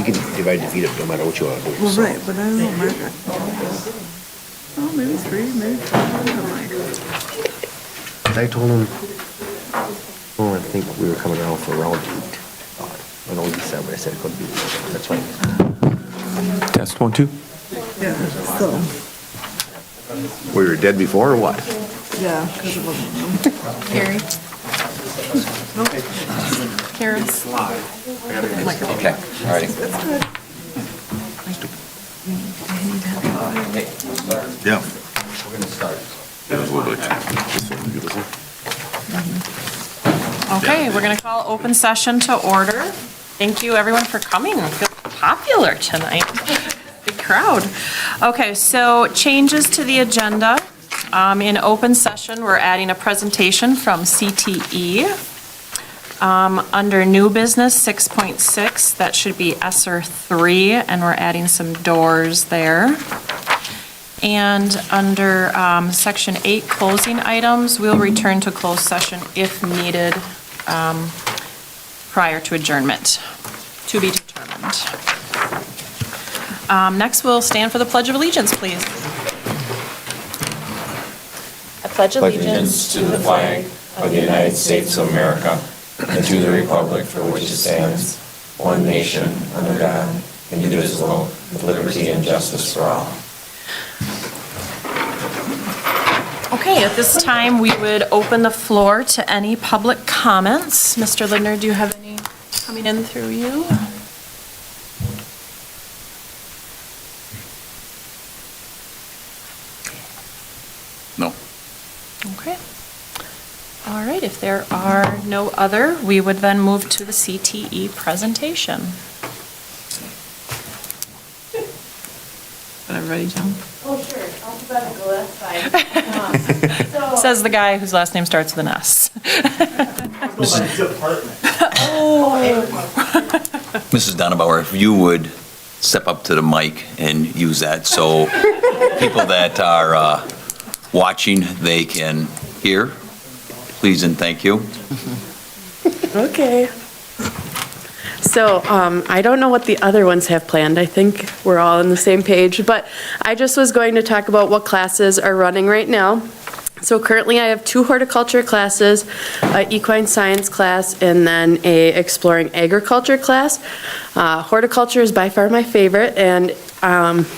You can divide and defeat it no matter what you want to do. Well, so. right, but I don't know, Margaret. Oh, maybe 3, maybe 4, I'm like, I told him, oh, I think we were coming around for around 8. I know he said, but I said it couldn't be. That's fine. Test 1, 2. yeah, so, We were dead before or what? yeah, because it wasn't. Carrie. Karen. Okay, all righty. That's good. Yeah. We're gonna start. Okay, we're going to call open session to order. Thank you, everyone, for coming. I feel popular tonight. Big crowd. Okay, so changes to the agenda. In open session, we're adding a presentation from CTE. Under new business 6.6, that should be ESSER 3, and we're adding some doors there. And under section 8, closing items, we'll return to closed session if needed prior to adjournment, to be determined. Next, we'll stand for the Pledge of Allegiance, please. I pledge allegiance To the flag of the United States of America and to the republic for which it stands, one nation, under God, indivisible, with liberty and justice for all. Okay, at this time, we would open the floor to any public comments. Mr. Lindner, do you have any coming in through you? No. Okay. All right, if there are no other, we would then move to the CTE presentation. Is everybody done? Oh, sure, alphabetical, that's fine. Says the guy whose last name starts with an S. Mrs. Donabauer, if you would step up to the mic and use that so people that are watching, they can hear, please and thank you. Okay. So I don't know what the other ones have planned. I think we're all on the same page, but I just was going to talk about what classes are running right now. So currently I have 2 horticulture classes, an equine science class, and then a exploring agriculture class. Horticulture is by far my favorite, and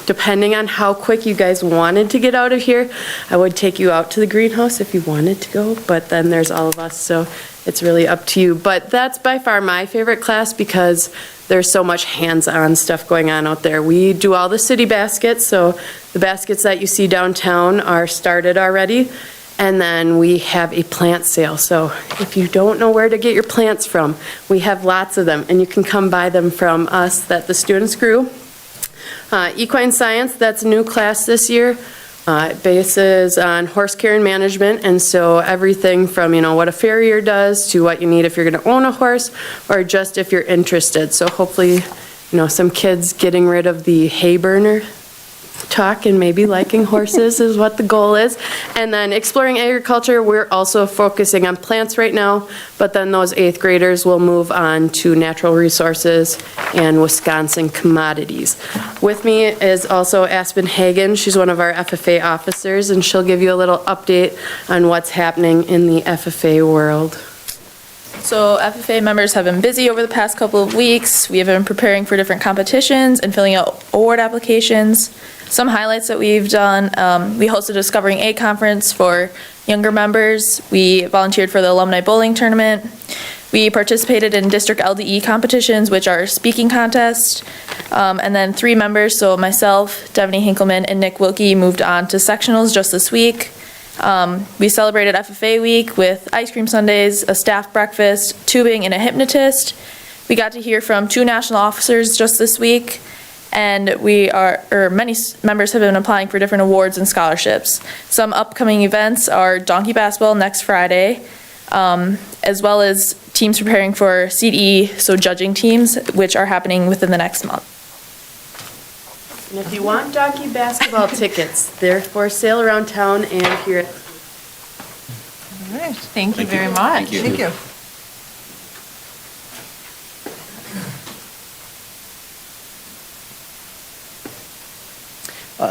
depending on how quick you guys wanted to get out of here, I would take you out to the greenhouse if you wanted to go, but then there's all of us, so it's really up to you. But that's by far my favorite class because there's so much hands-on stuff going on out there. We do all the city baskets, so the baskets that you see downtown are started already. And then we have a plant sale. So if you don't know where to get your plants from, we have lots of them, and you can come buy them from us that the students grew. Equine science, that's a new class this year. It bases on horse care and management, and so everything from, what a farrier does to what you need if you're going to own a horse or just if you're interested. So hopefully, some kids getting rid of the hay burner talk and maybe liking horses is what the goal is. And then exploring agriculture, we're also focusing on plants right now, but then those 8th graders will move on to natural resources and Wisconsin commodities. With me is also Aspen Hagen. She's one of our FFA officers, and she'll give you a little update on what's happening in the FFA world. So FFA members have been busy over the past couple of weeks. We have been preparing for different competitions and filling out award applications. Some highlights that we've done, we hosted a Discovering A conference for younger members. We volunteered for the Alumni Bowling Tournament. We participated in district LDE competitions, which are speaking contests. And then 3 members, so myself, Devaney Hinkleman, and Nick Wilkie, moved on to sectionals just this week. We celebrated FFA week with ice cream sundaes, a staff breakfast, tubing, and a hypnotist. We got to hear from 2 national officers just this week, and many members have been applying for different awards and scholarships. Some upcoming events are donkey basketball next Friday, as well as teams preparing for CDE, so judging teams, which are happening within the next month. And if you want donkey basketball tickets, they're for sale around town and here at All right, thank you very much. Thank you.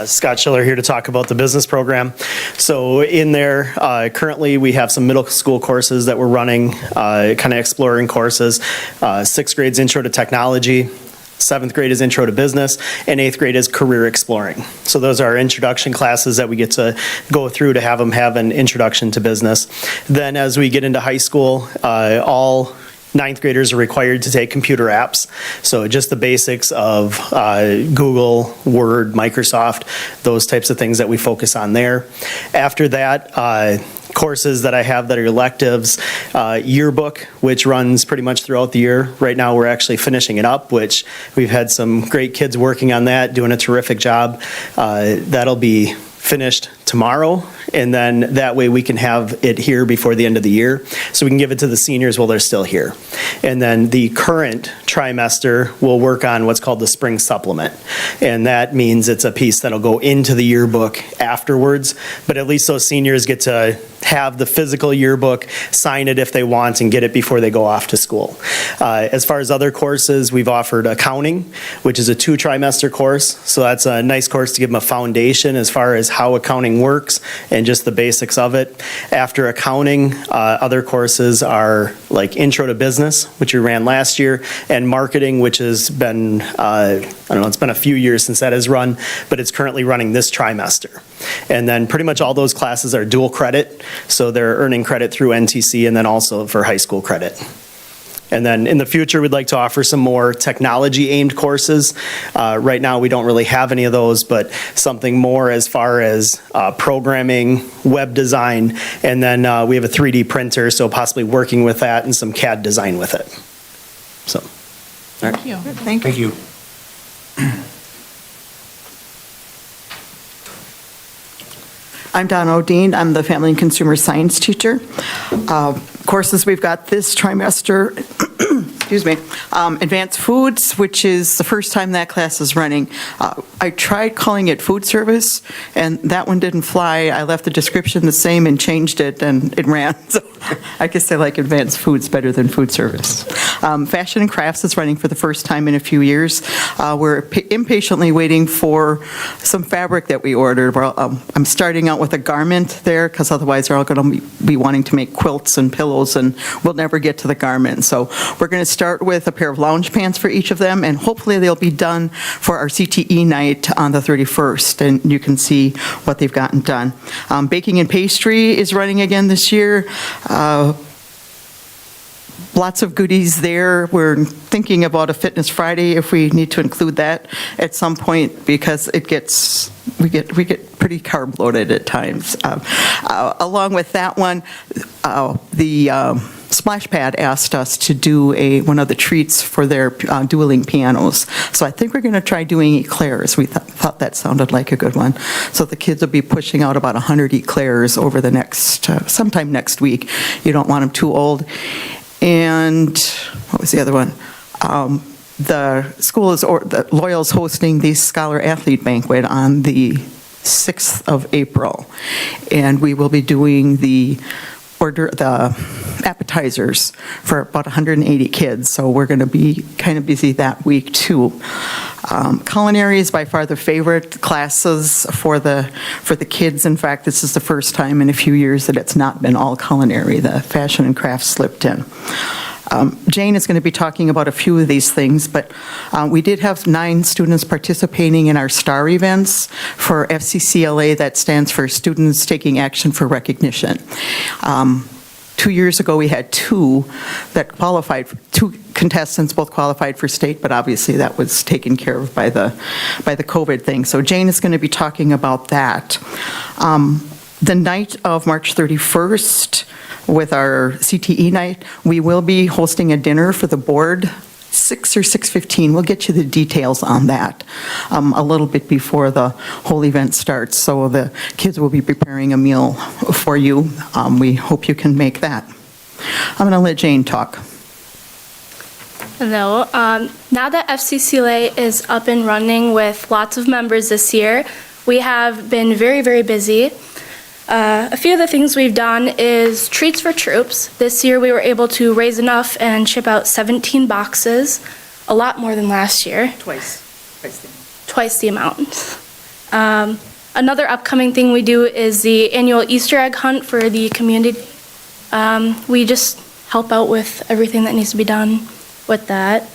Scott Schiller here to talk about the business program. So in there, currently we have some middle school courses that we're running, kind of exploring courses. 6th grade's Intro to Technology, 7th grade is Intro to Business, and 8th grade is Career Exploring. So those are our introduction classes that we get to go through to have them have an introduction to business. Then as we get into high school, all 9th graders are required to take computer apps. So just the basics of Google, Word, Microsoft, those types of things that we focus on there. After that, courses that I have that are electives, yearbook, which runs pretty much throughout the year. Right now, we're actually finishing it up, which we've had some great kids working on that, doing a terrific job. That'll be finished tomorrow, and then that way we can have it here before the end of the year, so we can give it to the seniors while they're still here. And then the current trimester will work on what's called the spring supplement, and that means it's a piece that'll go into the yearbook afterwards, but at least those seniors get to have the physical yearbook, sign it if they want, and get it before they go off to school. As far as other courses, we've offered accounting, which is a 2-trimester course, so that's a nice course to give them a foundation as far as how accounting works and just the basics of it. After accounting, other courses are like Intro to Business, which we ran last year, and marketing, which has been, I don't know, it's been a few years since that has run, but it's currently running this trimester. And then pretty much all those classes are dual credit, so they're earning credit through NTC and then also for high school credit. And then in the future, we'd like to offer some more technology-aimed courses. Right now, we don't really have any of those, but something more as far as programming, web design, and then we have a 3D printer, so possibly working with that and some CAD design with it. So. Thank you. Thank you. I'm Donna O'Dean. I'm the Family and Consumer Science teacher. Courses we've got this trimester, excuse me, Advanced Foods, which is the first time that class is running. I tried calling it food service, and that one didn't fly. I left the description the same and changed it, and it ran. So I guess I like Advanced Foods better than food service. Fashion and Crafts is running for the first time in a few years. We're impatiently waiting for some fabric that we ordered. I'm starting out with a garment there, because otherwise they're all going to be wanting to make quilts and pillows, and we'll never get to the garment. So we're going to start with a pair of lounge pants for each of them, and hopefully they'll be done for our CTE night on the 31st, and you can see what they've gotten done. Baking and pastry is running again this year. Lots of goodies there. We're thinking about a Fitness Friday if we need to include that at some point, because we get pretty carb loaded at times. Along with that one, the Splash Pad asked us to do one of the treats for their dueling pianos. So I think we're going to try doing eclairs. We thought that sounded like a good one. So the kids will be pushing out about 100 eclairs over the next, sometime next week. You don't want them too old. And what was the other one? The school is, the Loyal's hosting the Scholar Athlete Banquet on the 6th of April. And we will be doing the appetizers for about 180 kids, so we're going to be kind of busy that week too. Culinary is by far the favorite classes for the kids. In fact, this is the first time in a few years that it's not been all culinary. The fashion and crafts slipped in. Jane is going to be talking about a few of these things, but we did have 9 students participating in our STAR events for FCCLA. That stands for Students Taking Action for Recognition. 2 years ago, we had 2 that qualified, 2 contestants both qualified for state, but obviously that was taken care of by the COVID thing. So Jane is going to be talking about that. The night of March 31st, with our CTE night, we will be hosting a dinner for the board, 6 or 6:15. We'll get you the details on that a little bit before the whole event starts. So the kids will be preparing a meal for you. We hope you can make that. I'm going to let Jane talk. Hello. Now that FCCLA is up and running with lots of members this year, we have been very, very busy. A few of the things we've done is treats for troops. This year we were able to raise enough and ship out 17 boxes, a lot more than last year. Twice Twice the amount. Another upcoming thing we do is the annual Easter egg hunt for the community. We just help out with everything that needs to be done with that.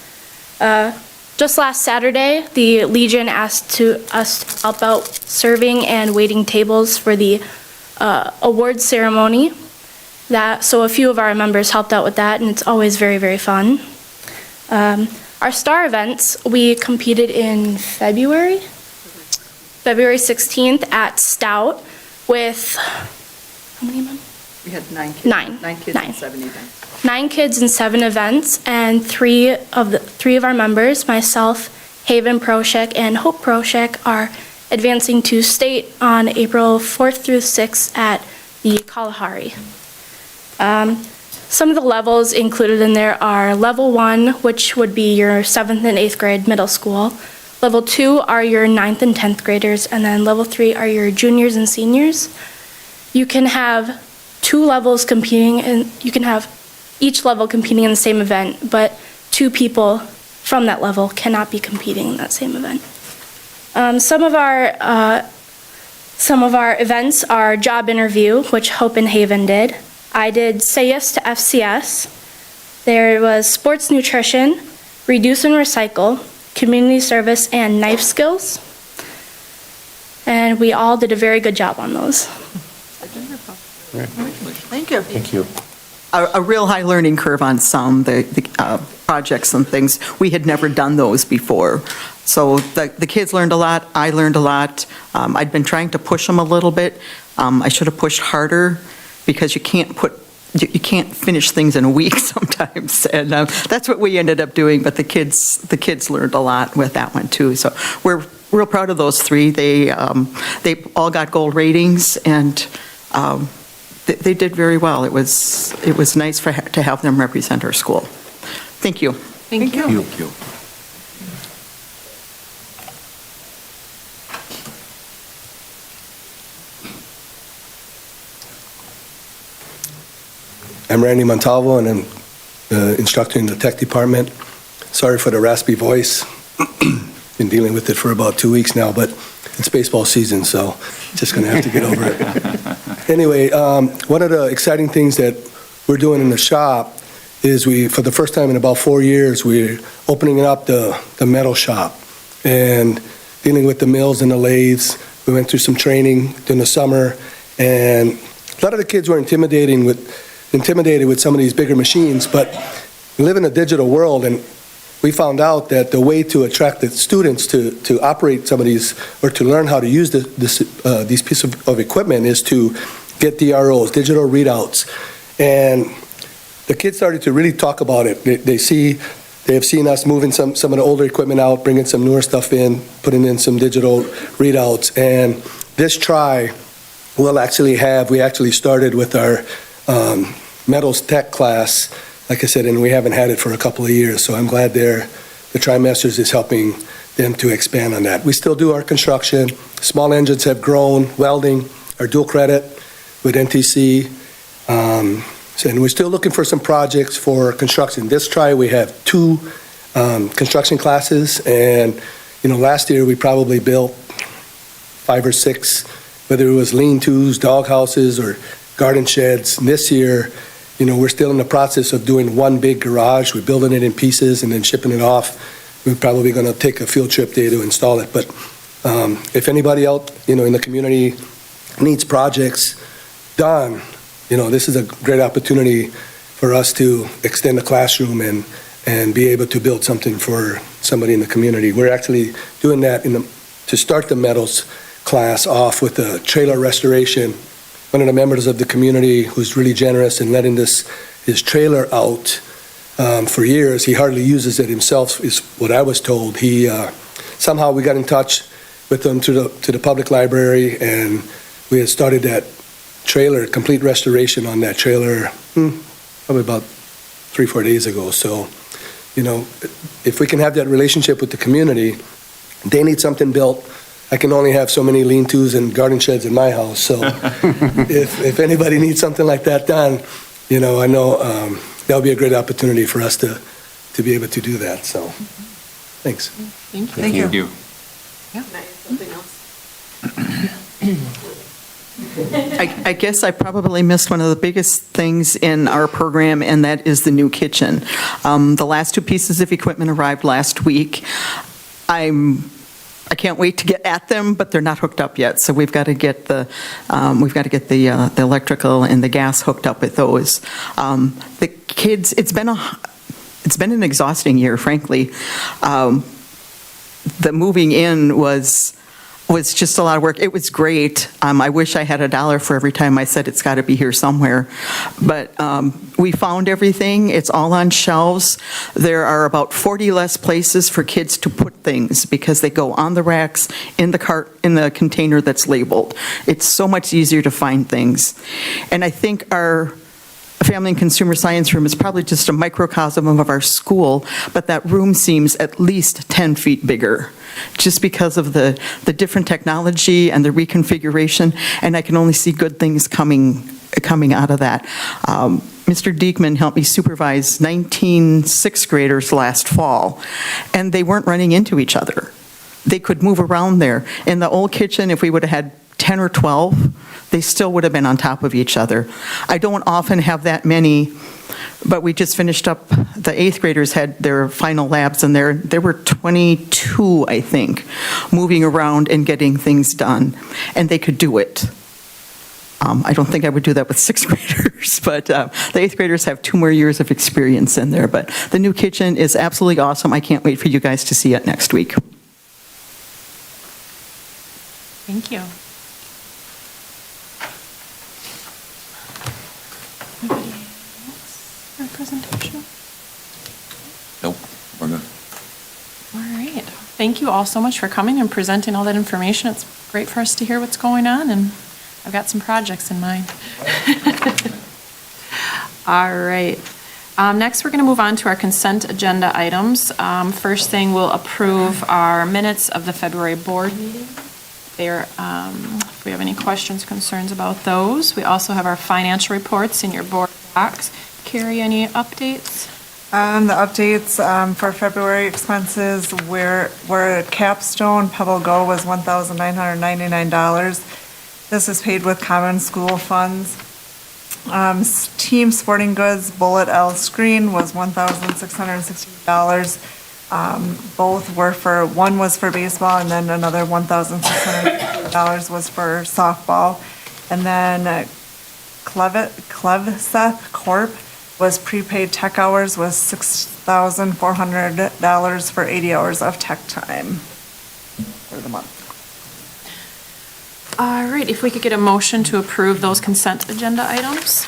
Just last Saturday, the Legion asked us to help out serving and waiting tables for the awards ceremony. So a few of our members helped out with that, and it's always very, very fun. Our star events, we competed in February 16th at Stout with, how many men? We had 9 kids. Nine. 9 kids Nine. and 7 events. 9 kids and 7 events, and three of our members, myself, Haven Proshek, and Hope Proshek, are advancing to state on April 4th through 6th at the Kalahari. Some of the levels included in there are level 1, which would be your 7th and 8th grade middle school. Level 2 are your 9th and 10th graders, and then level 3 are your juniors and seniors. You can have 2 levels competing, and you can have each level competing in the same event, but 2 people from that level cannot be competing in that same event. Some of our events are job interview, which Hope and Haven did. I did Say Yes to FCS. There was sports nutrition, reduce and recycle, community service, and knife skills. And we all did a very good job on those. Thank you. Thank you. A real high learning curve on some, the projects and things. We had never done those before. So the kids learned a lot, I learned a lot. I'd been trying to push them a little bit. I should have pushed harder because you can't finish things in a week sometimes. And that's what we ended up doing, but the kids learned a lot with that one too. So we're real proud of those 3. They all got gold ratings, and they did very well. It was nice to have them represent our school. Thank you. Thank you. Thank you. I'm Randy Montalvo, and I'm the instructor in the tech department. Sorry for the raspy voice. Been dealing with it for about 2 weeks now, but it's baseball season, so just going to have to get over it. Anyway, one of the exciting things that we're doing in the shop is for the first time in about 4 years, we're opening up the metal shop and dealing with the mills and the lathes. We went through some training during the summer, and a lot of the kids were intimidated with some of these bigger machines, but we live in a digital world, and we found out that the way to attract the students to operate some of these, or to learn how to use these pieces of equipment, is to get DROs, digital readouts. And the kids started to really talk about it. They have seen us moving some of the older equipment out, bringing some newer stuff in, putting in some digital readouts. And this try we actually started with our metals tech class, like I said, and we haven't had it for a couple of years, so I'm glad the Trimesters is helping them to expand on that. We still do our construction. Small engines have grown, welding, our dual credit with NTC, and we're still looking for some projects for construction. This try, we have 2 construction classes, and last year we probably built 5 or 6, whether it was lean-tos, dog houses, or garden sheds. And this year, we're still in the process of doing one big garage. We're building it in pieces and then shipping it off. We're probably going to take a field trip there to install it. But if anybody out, in the community needs projects done, this is a great opportunity for us to extend the classroom and be able to build something for somebody in the community. We're actually doing that to start the metals class off with a trailer restoration. One of the members of the community who's really generous in letting his trailer out for years. He hardly uses it himself, is what I was told. Somehow we got in touch with him to the public library, and we had started that trailer, complete restoration on that trailer, probably about 3-4 days ago. So, if we can have that relationship with the community, they need something built. I can only have so many lean-tos and garden sheds in my house, so if anybody needs something like that done, I know that'll be a great opportunity for us to be able to do that, so, thanks. Thank you. Thank you. Something else? I guess I probably missed one of the biggest things in our program, and that is the new kitchen. The last two pieces of equipment arrived last week. I can't wait to get at them, but they're not hooked up yet. So we've got to get the electrical and the gas hooked up with those. The kids, it's been an exhausting year, frankly. The moving in was just a lot of work. It was great. I wish I had $1 for every time I said it's got to be here somewhere. But we found everything. It's all on shelves. There are about 40 less places for kids to put things because they go on the racks, in the cart, in the container that's labeled. It's so much easier to find things. And I think our Family and Consumer Science room is probably just a microcosm of our school, but that room seems at least 10 feet bigger, just because of the different technology and the reconfiguration, and I can only see good things coming out of that. Mr. Diekman helped me supervise 19 sixth graders last fall, and they weren't running into each other. They could move around there. In the old kitchen, if we would have had 10 or 12, they still would have been on top of each other. I don't often have that many, but we just finished up, the eighth graders had their final labs, and there were 22, I think, moving around and getting things done, and they could do it. I don't think I would do that with sixth graders, but the eighth graders have 2 more years of experience in there. But the new kitchen is absolutely awesome. I can't wait for you guys to see it next week. Thank you. Anybody else for a presentation? Nope, we're good. All right. Thank you all so much for coming and presenting all that information. It's great for us to hear what's going on, and I've got some projects in mind. All right. Next, we're going to move on to our consent agenda items. First thing, we'll approve our minutes of the February board meeting. There, if we have any questions, concerns about those. We also have our financial reports in your board box. Carrie, any updates? The updates for February expenses were at Capstone, Pebble Go was $1,999. This is paid with common school funds. Team Sporting Goods Bullet L Screen was $1,660. Both were one was for baseball, and then another $1,600 was for softball. And then Clevseth Corp was prepaid tech hours was $6,400 for 80 hours of tech time for the month. All right, if we could get a motion to approve those consent agenda items.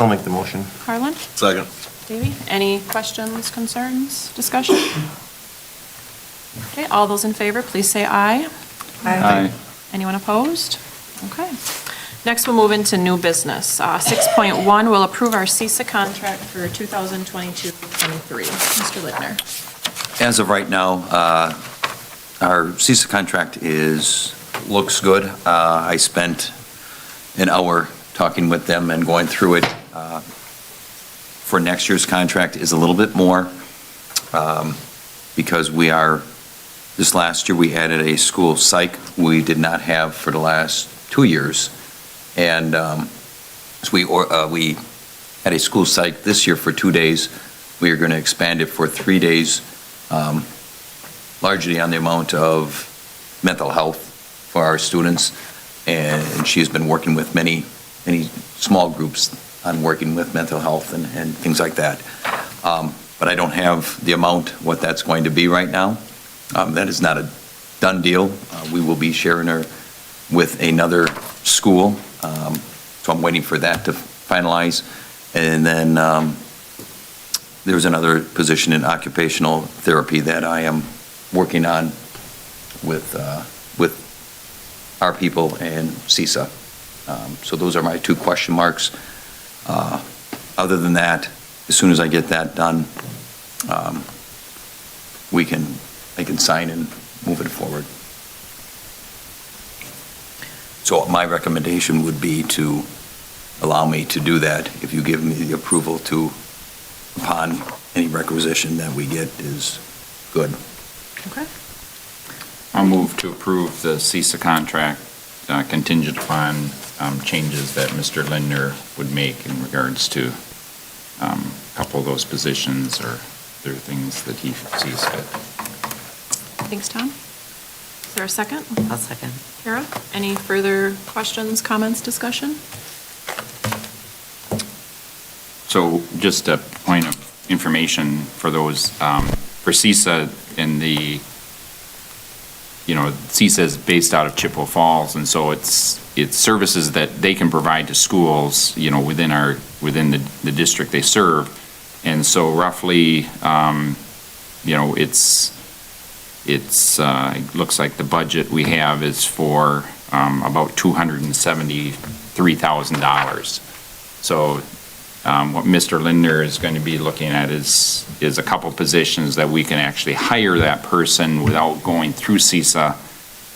I'll make the motion. Harlan? Second. Davey? Any questions, concerns, discussion? Okay, all those in favor, please say aye. Aye. Anyone opposed? Okay. Next, we'll move into new business. 6.1, we'll approve our CISA contract for 2022-23. Mr. Littner. As of right now, our CISA contract looks good. I spent an hour talking with them and going through it. For next year's contract is a little bit more because this last year we added a school psych we did not have for the last 2 years. And so we had a school psych this year for 2 days. We are going to expand it for 3 days, largely on the amount of mental health for our students. And she's been working with many small groups on working with mental health and things like that. But I don't have the amount, what that's going to be right now. That is not a done deal. We will be sharing her with another school. So I'm waiting for that to finalize. And then there's another position in occupational therapy that I am working on with our people and CISA. So those are my 2 question marks. Other than that, as soon as I get that done, I can sign and move it forward. So my recommendation would be to allow me to do that if you give me the approval upon any requisition that we get is good. Okay. I'll move to approve the CISA contract contingent upon changes that Mr. Lindner would make in regards to a couple of those positions or other things that he sees fit. Thanks, Tom. Is there a second? I'll second. Kara, any further questions, comments, discussion? So just a point of information for those, for CISA in the, CISA is based out of Chippewa Falls, and so it's services that they can provide to schools, within the district they serve. And so roughly, it looks like the budget we have is for about $273,000. So what Mr. Lindner is going to be looking at is a couple positions that we can actually hire that person without going through CISA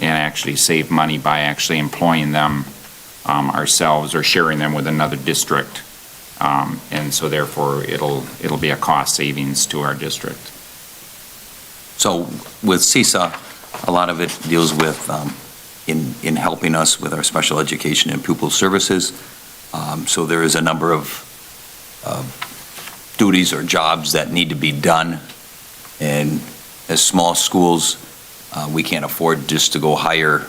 and actually save money by actually employing them ourselves or sharing them with another district. And so therefore, it'll be a cost savings to our district. So with CISA, a lot of it deals with in helping us with our special education and pupil services. So there is a number of duties or jobs that need to be done. And as small schools, we can't afford just to go hire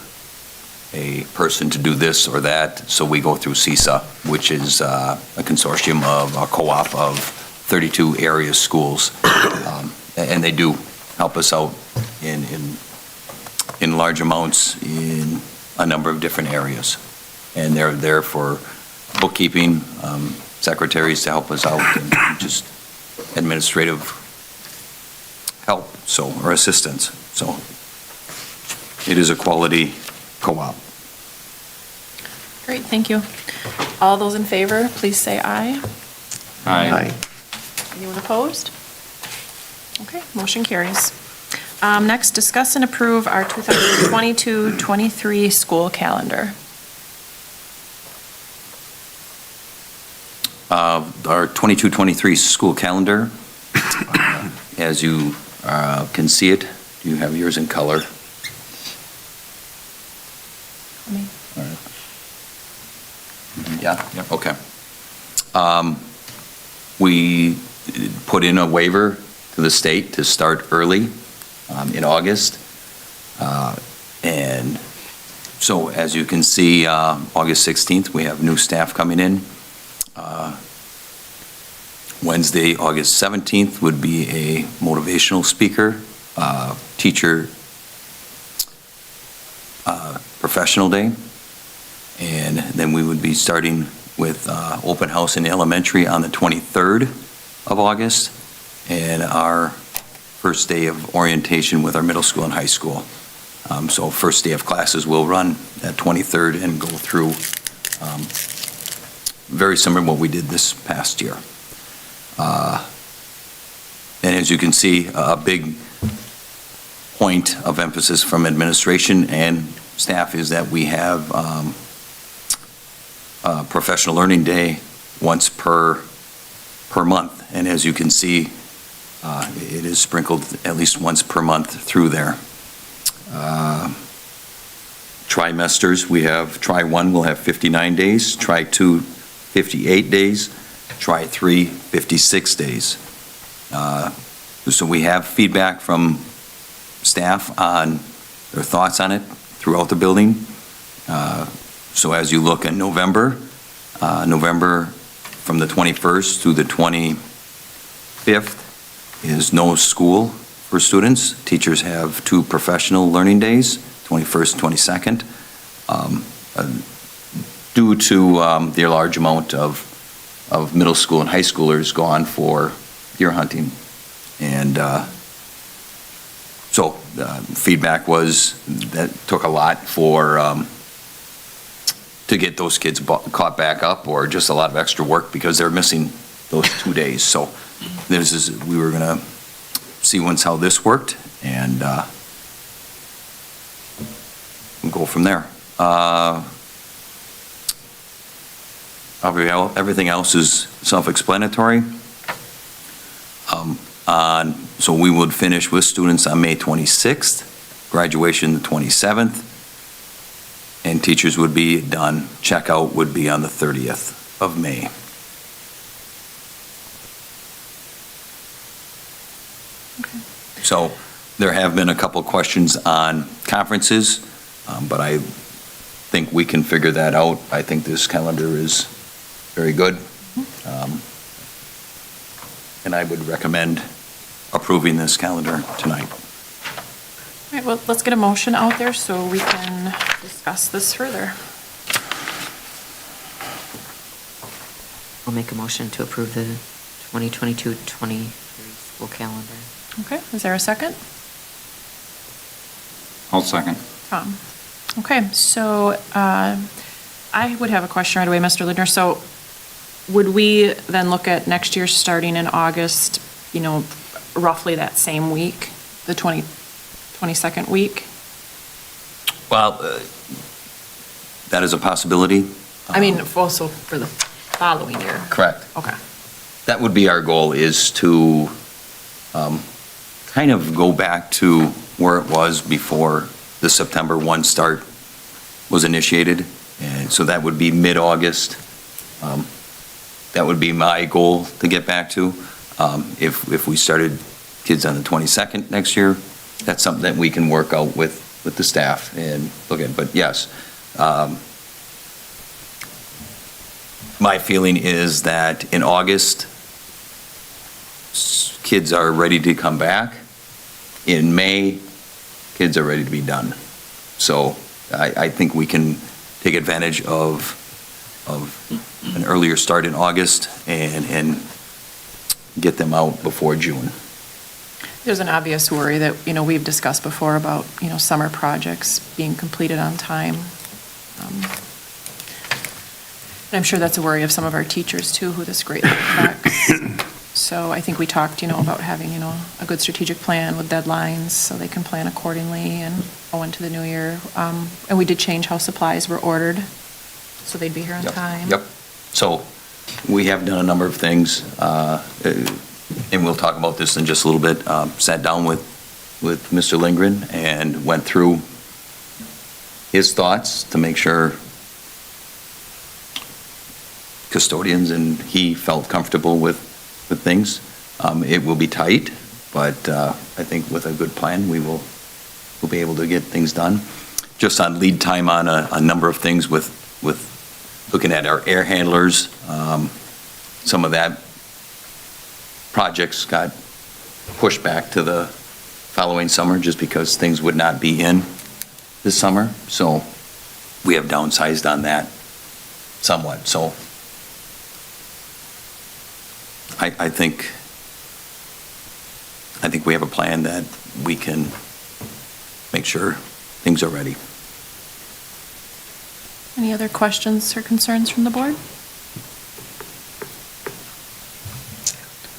a person to do this or that. So we go through CISA, which is a consortium of a co-op of 32 area schools. And they do help us out in large amounts in a number of different areas. And they're there for bookkeeping, secretaries to help us out, and just administrative help, or assistance. So it is a quality co-op. Great, thank you. All those in favor, please say aye. Aye. Anyone opposed? Okay, motion carries. Next, discuss and approve our 2022-23 school calendar. Our 22-23 school calendar, as you can see it, you have yours in color. Me. All right. Yeah? Yep. Okay. We put in a waiver to the state to start early in August. And so as you can see, August 16th, we have new staff coming in. Wednesday, August 17th would be a motivational speaker, teacher professional day. And then we would be starting with open house in elementary on the 23rd of August, and our first day of orientation with our middle school and high school. So first day of classes will run at 23rd and go through very similar to what we did this past year. And as you can see, a big point of emphasis from administration and staff is that we have professional learning day once per month. And as you can see, it is sprinkled at least once per month through there. Trimesters, we have Tri-1 will have 59 days, Tri-2 58 days, Tri-3 56 days. So we have feedback from staff on their thoughts on it throughout the building. So as you look at November from the 21st through the 25th is no school for students. Teachers have 2 professional learning days, 21st, 22nd, due to the large amount of middle school and high schoolers gone for deer hunting. And so feedback was that took a lot to get those kids caught back up, or just a lot of extra work because they're missing those 2 days. So we were going to see once how this worked, and we'll go from there. Everything else is self-explanatory. So we would finish with students on May 26th, graduation the 27th, and teachers would be done. Checkout would be on the 30th of May. So there have been a couple questions on conferences, but I think we can figure that out. I think this calendar is very good. And I would recommend approving this calendar tonight. All right, well, let's get a motion out there so we can discuss this further. I'll make a motion to approve the 2022-23 school calendar. Okay, is there a second? I'll second. Tom. Okay, so I would have a question right away, Mr. Lindner. So would we then look at next year starting in August, you know, roughly that same week, the 22nd week? Well, that is a possibility. I mean, also for the following year. Correct. Okay. That would be our goal, is to kind of go back to where it was before the September 1 start was initiated. And so that would be mid-August. That would be my goal to get back to. If we started kids on the 22nd next year, that's something that we can work out with the staff and look at. But yes, my feeling is that in August, kids are ready to come back. In May, kids are ready to be done. So I think we can take advantage of an earlier start in August and get them out before June. There's an obvious worry that, you know, we've discussed before about, you know, summer projects being completed on time. And I'm sure that's a worry of some of our teachers too, who this greatly affects. So I think we talked, you know, about having, you know, a good strategic plan with deadlines so they can plan accordingly and go into the new year. And we did change how supplies were ordered, so they'd be here on time. Yep. So we have done a number of things, and we'll talk about this in just a little bit. Sat down with Mr. Lingard and went through his thoughts to make sure custodians and he felt comfortable with things. It will be tight, but I think with a good plan, we'll be able to get things done. Just on lead time on a number of things with looking at our air handlers, some of that projects got pushed back to the following summer just because things would not be in this summer. So we have downsized on that somewhat. So I think we have a plan that we can make sure things are ready. Any other questions or concerns from the board?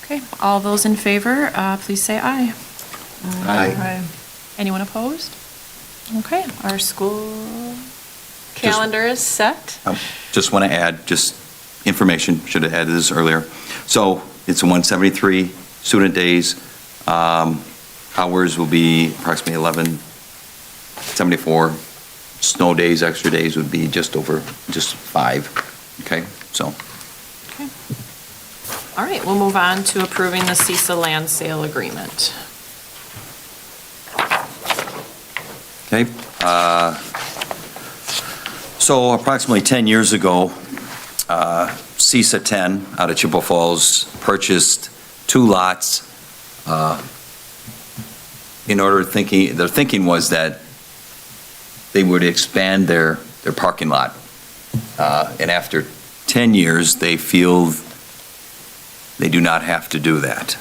Okay, all those in favor, please say aye. Aye. Anyone opposed? Okay, our school calendar is set. Just want to add, just information, should have added this earlier. So it's 173 student days. Hours will be approximately 1174. Snow days, extra days would be just 5. Okay, so. Okay. All right, we'll move on to approving the CISA land sale agreement. Okay. So approximately 10 years ago, CISA 10 out of Chippewa Falls purchased 2 lots. Their thinking was that they would expand their parking lot. And after 10 years, they feel they do not have to do that.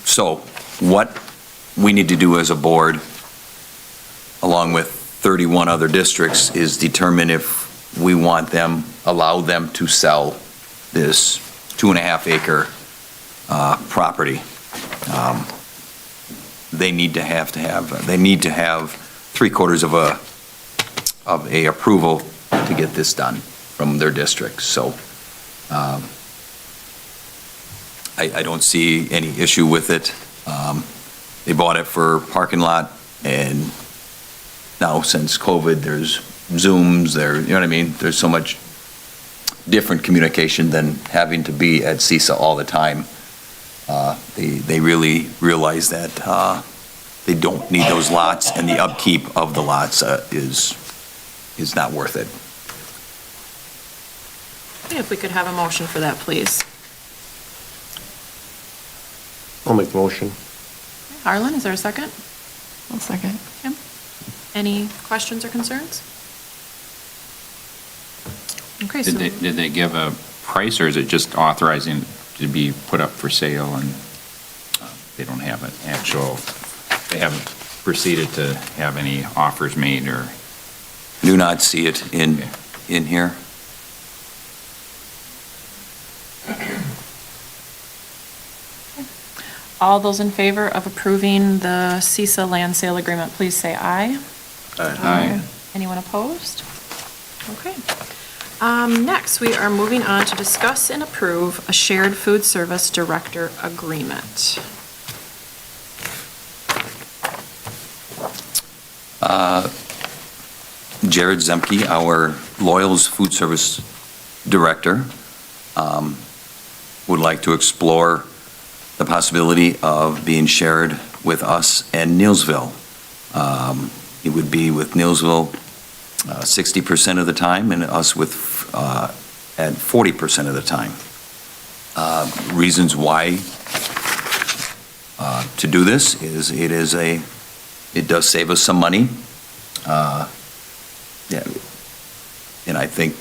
So what we need to do as a board, along with 31 other districts, is determine if we allow them to sell this 2.5-acre property. They need to have 3/4 of a approval to get this done from their district. So I don't see any issue with it. They bought it for parking lot, and now since COVID, there's Zooms, you know what I mean? There's so much different communication than having to be at CISA all the time. They really realize that they don't need those lots, and the upkeep of the lots is not worth it. Okay, if we could have a motion for that, please. I'll make the motion. Harlan, is there a second? I'll second. Kim? Any questions or concerns? Okay, so. Did they give a price, or is it just authorizing to be put up for sale, and they don't have an actual, they haven't proceeded to have any offers made, or? Do not see it in here. All those in favor of approving the CISA land sale agreement, please say aye. Aye. Anyone opposed? Okay. Next, we are moving on to discuss and approve a shared food service director agreement. Jared Zemke, our Loyals Food Service Director, would like to explore the possibility of being shared with us and Neillsville. It would be with Neillsville 60% of the time, and us with at 40% of the time. Reasons why to do this is it does save us some money. Yeah, and I think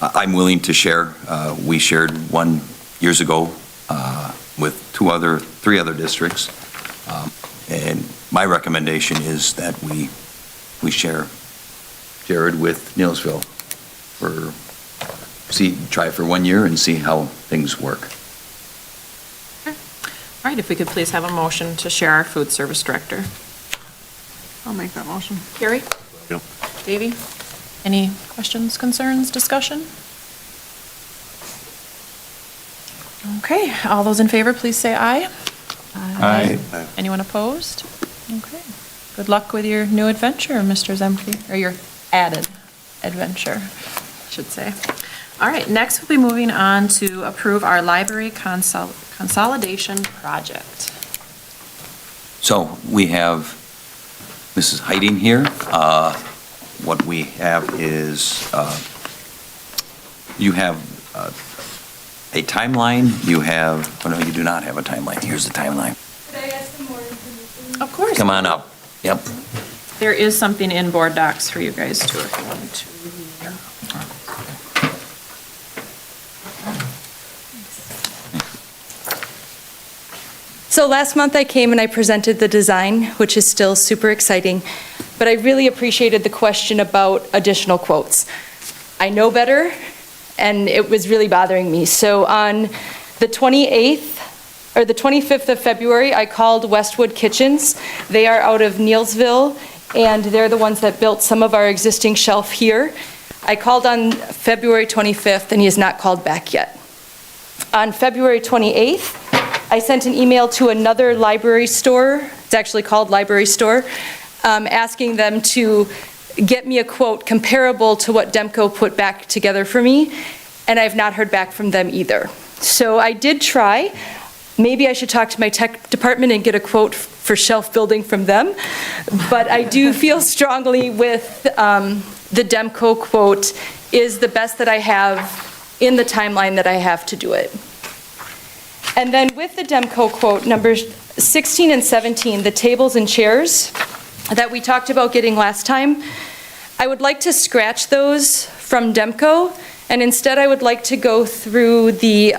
I'm willing to share. We shared one years ago with three other districts, and my recommendation is that we share Jared with Neillsville try for 1 year and see how things work. All right, if we could please have a motion to share our food service director. I'll make that motion. Carrie? Yep. Davey? Any questions, concerns, discussion? Okay, all those in favor, please say aye. Aye. Anyone opposed? Okay. Good luck with your new adventure, Mr. Zemke, or your added adventure, I should say. All right, next we'll be moving on to approve our library consolidation project. So we have Mrs. Heiting here. What we have is, you have a timeline, oh no, you do not have a timeline. Here's the timeline. Could I ask some more information? Of course. Come on up. Yep. There is something in board docs for you guys too, if you wanted to read. So last month I came and I presented the design, which is still super exciting, but I really appreciated the question about additional quotes. I know better, and it was really bothering me. So on the 28th, or the 25th of February, I called Westwood Kitchens. They are out of Neillsville, and they're the ones that built some of our existing shelf here. I called on February 25th, and he has not called back yet. On February 28th, I sent an email to another library store, it's actually called Library Store, asking them to get me a quote comparable to what Demco put back together for me, and I've not heard back from them either. So I did try. Maybe I should talk to my tech department and get a quote for shelf building from them, but I do feel strongly with the Demco quote is the best that I have in the timeline that I have to do it. And then with the Demco quote, numbers 16 and 17, the tables and chairs that we talked about getting last time, I would like to scratch those from Demco, and instead I would like to go through the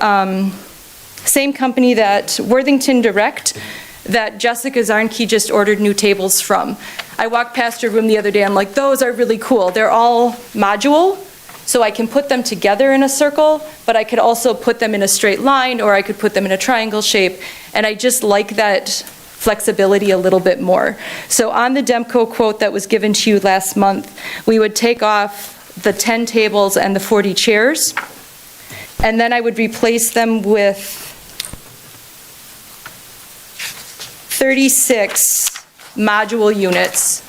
same company that Worthington Direct, that Jessica Zarnke just ordered new tables from. I walked past her room the other day, I'm like, those are really cool. They're all module, so I can put them together in a circle, but I could also put them in a straight line, or I could put them in a triangle shape, and I just like that flexibility a little bit more. So on the Demco quote that was given to you last month, we would take off the 10 tables and the 40 chairs, and then I would replace them with 36 module units,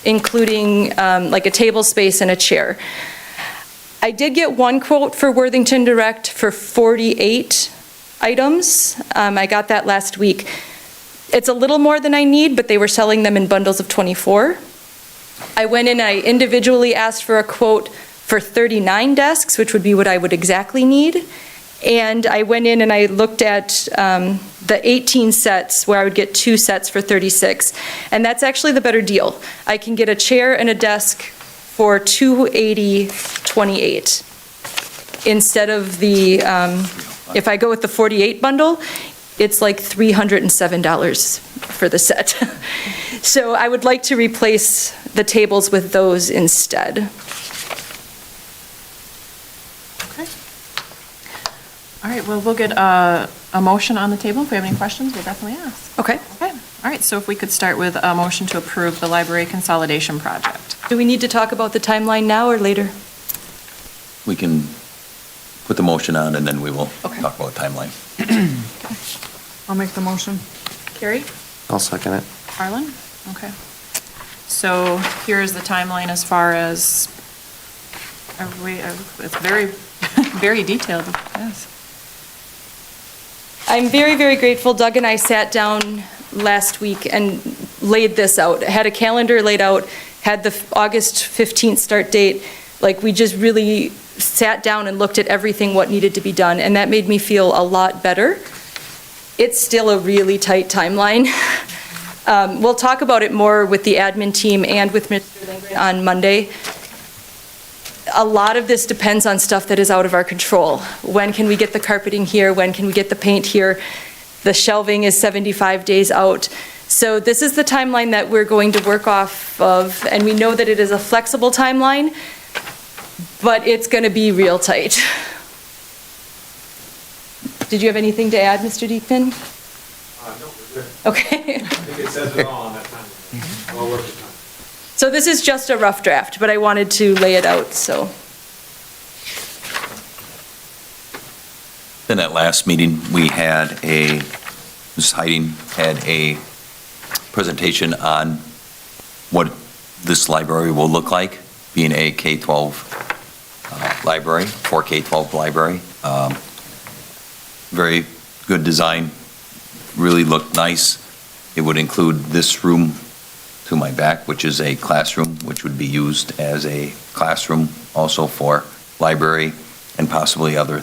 including like a table space and a chair. I did get one quote for Worthington Direct for 48 items. I got that last week. It's a little more than I need, but they were selling them in bundles of 24. I went in, I individually asked for a quote for 39 desks, which would be what I would exactly need. And I went in and I looked at the 18 sets where I would get 2 sets for 36. And that's actually the better deal. I can get a chair and a desk for $280.28 instead of the, if I go with the 48 bundle, it's like $307 for the set. So I would like to replace the tables with those instead. All right, well, we'll get a motion on the table. If we have any questions, we'll definitely ask. Okay. Okay, all right, so if we could start with a motion to approve the library consolidation project. Do we need to talk about the timeline now or later? We can put the motion on, and then we will Okay. talk about timeline. I'll make the motion. Carrie? I'll second it. Harlan? Okay. So here's the timeline as far as, it's very, very detailed, yes. I'm very, very grateful. Doug and I sat down last week and laid this out. Had a calendar laid out, had the August 15th start date. Like, we just really sat down and looked at everything, what needed to be done, and that made me feel a lot better. It's still a really tight timeline. We'll talk about it more with the admin team and with Mr. Lingard on Monday. A lot of this depends on stuff that is out of our control. When can we get the carpeting here? When can we get the paint here? The shelving is 75 days out. So this is the timeline that we're going to work off of, and we know that it is a flexible timeline, but it's going to be real tight. Did you have anything to add, Mr. Deepman? No, we're good. Okay. I think it says it all on that timeline. Well worth the time. So this is just a rough draft, but I wanted to lay it out, so. Then at last meeting, we had Mrs. Heiding had a presentation on what this library will look like, being a K12 library, for K12 library. Very good design, really looked nice. It would include this room to my back, which is a classroom, which would be used as a classroom also for library and possibly other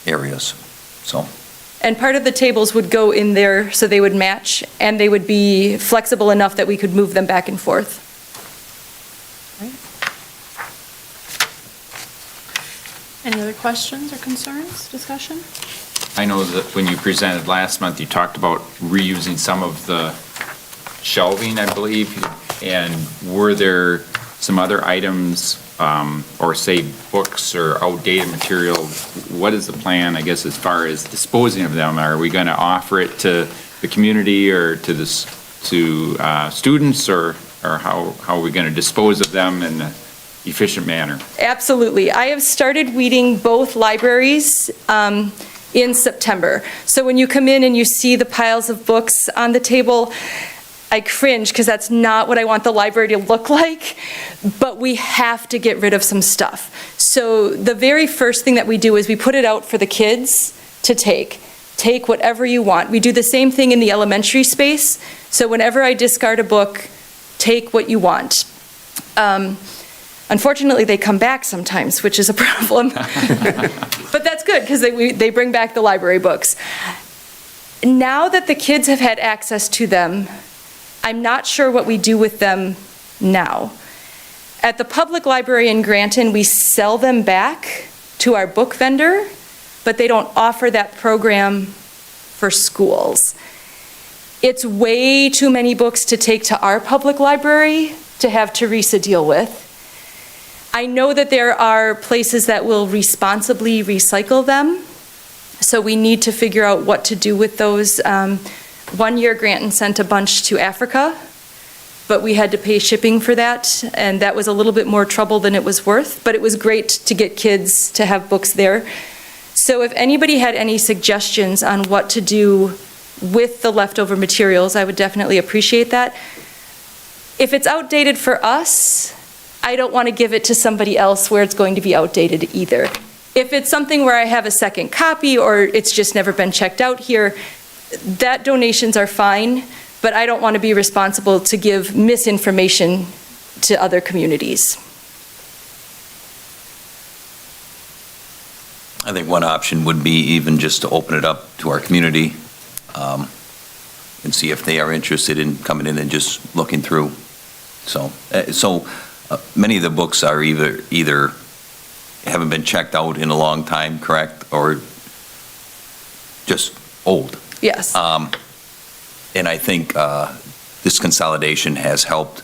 areas, so. And part of the tables would go in there so they would match, and they would be flexible enough that we could move them back and forth. Any other questions or concerns, discussion? I know that when you presented last month, you talked about reusing some of the shelving, I believe, and were there some other items, or say books or outdated material? What is the plan, I guess, as far as disposing of them? Are we going to offer it to the community or to students, or how are we going to dispose of them in an efficient manner? Absolutely. I have started weeding both libraries in September. So when you come in and you see the piles of books on the table, I cringe because that's not what I want the library to look like, but we have to get rid of some stuff. So the very first thing that we do is we put it out for the kids to take. Take whatever you want. We do the same thing in the elementary space. So whenever I discard a book, take what you want. Unfortunately, they come back sometimes, which is a problem. But that's good because they bring back the library books. Now that the kids have had access to them, I'm not sure what we do with them now. At the public library in Granton, we sell them back to our book vendor, but they don't offer that program for schools. It's way too many books to take to our public library to have Teresa deal with. I know that there are places that will responsibly recycle them, so we need to figure out what to do with those. One year, Granton sent a bunch to Africa, but we had to pay shipping for that, and that was a little bit more trouble than it was worth, but it was great to get kids to have books there. So if anybody had any suggestions on what to do with the leftover materials. I would definitely appreciate that. If it's outdated for us, I don't want to give it to somebody else where it's going to be outdated either. If it's something where I have a second copy or it's just never been checked out here, that donations are fine, but I don't want to be responsible to give misinformation to other communities. I think one option would be even just to open it up to our community and see if they are interested in coming in and just looking through. So many of the books are either haven't been checked out in a long time, correct, or just old. Yes. And I think this consolidation has helped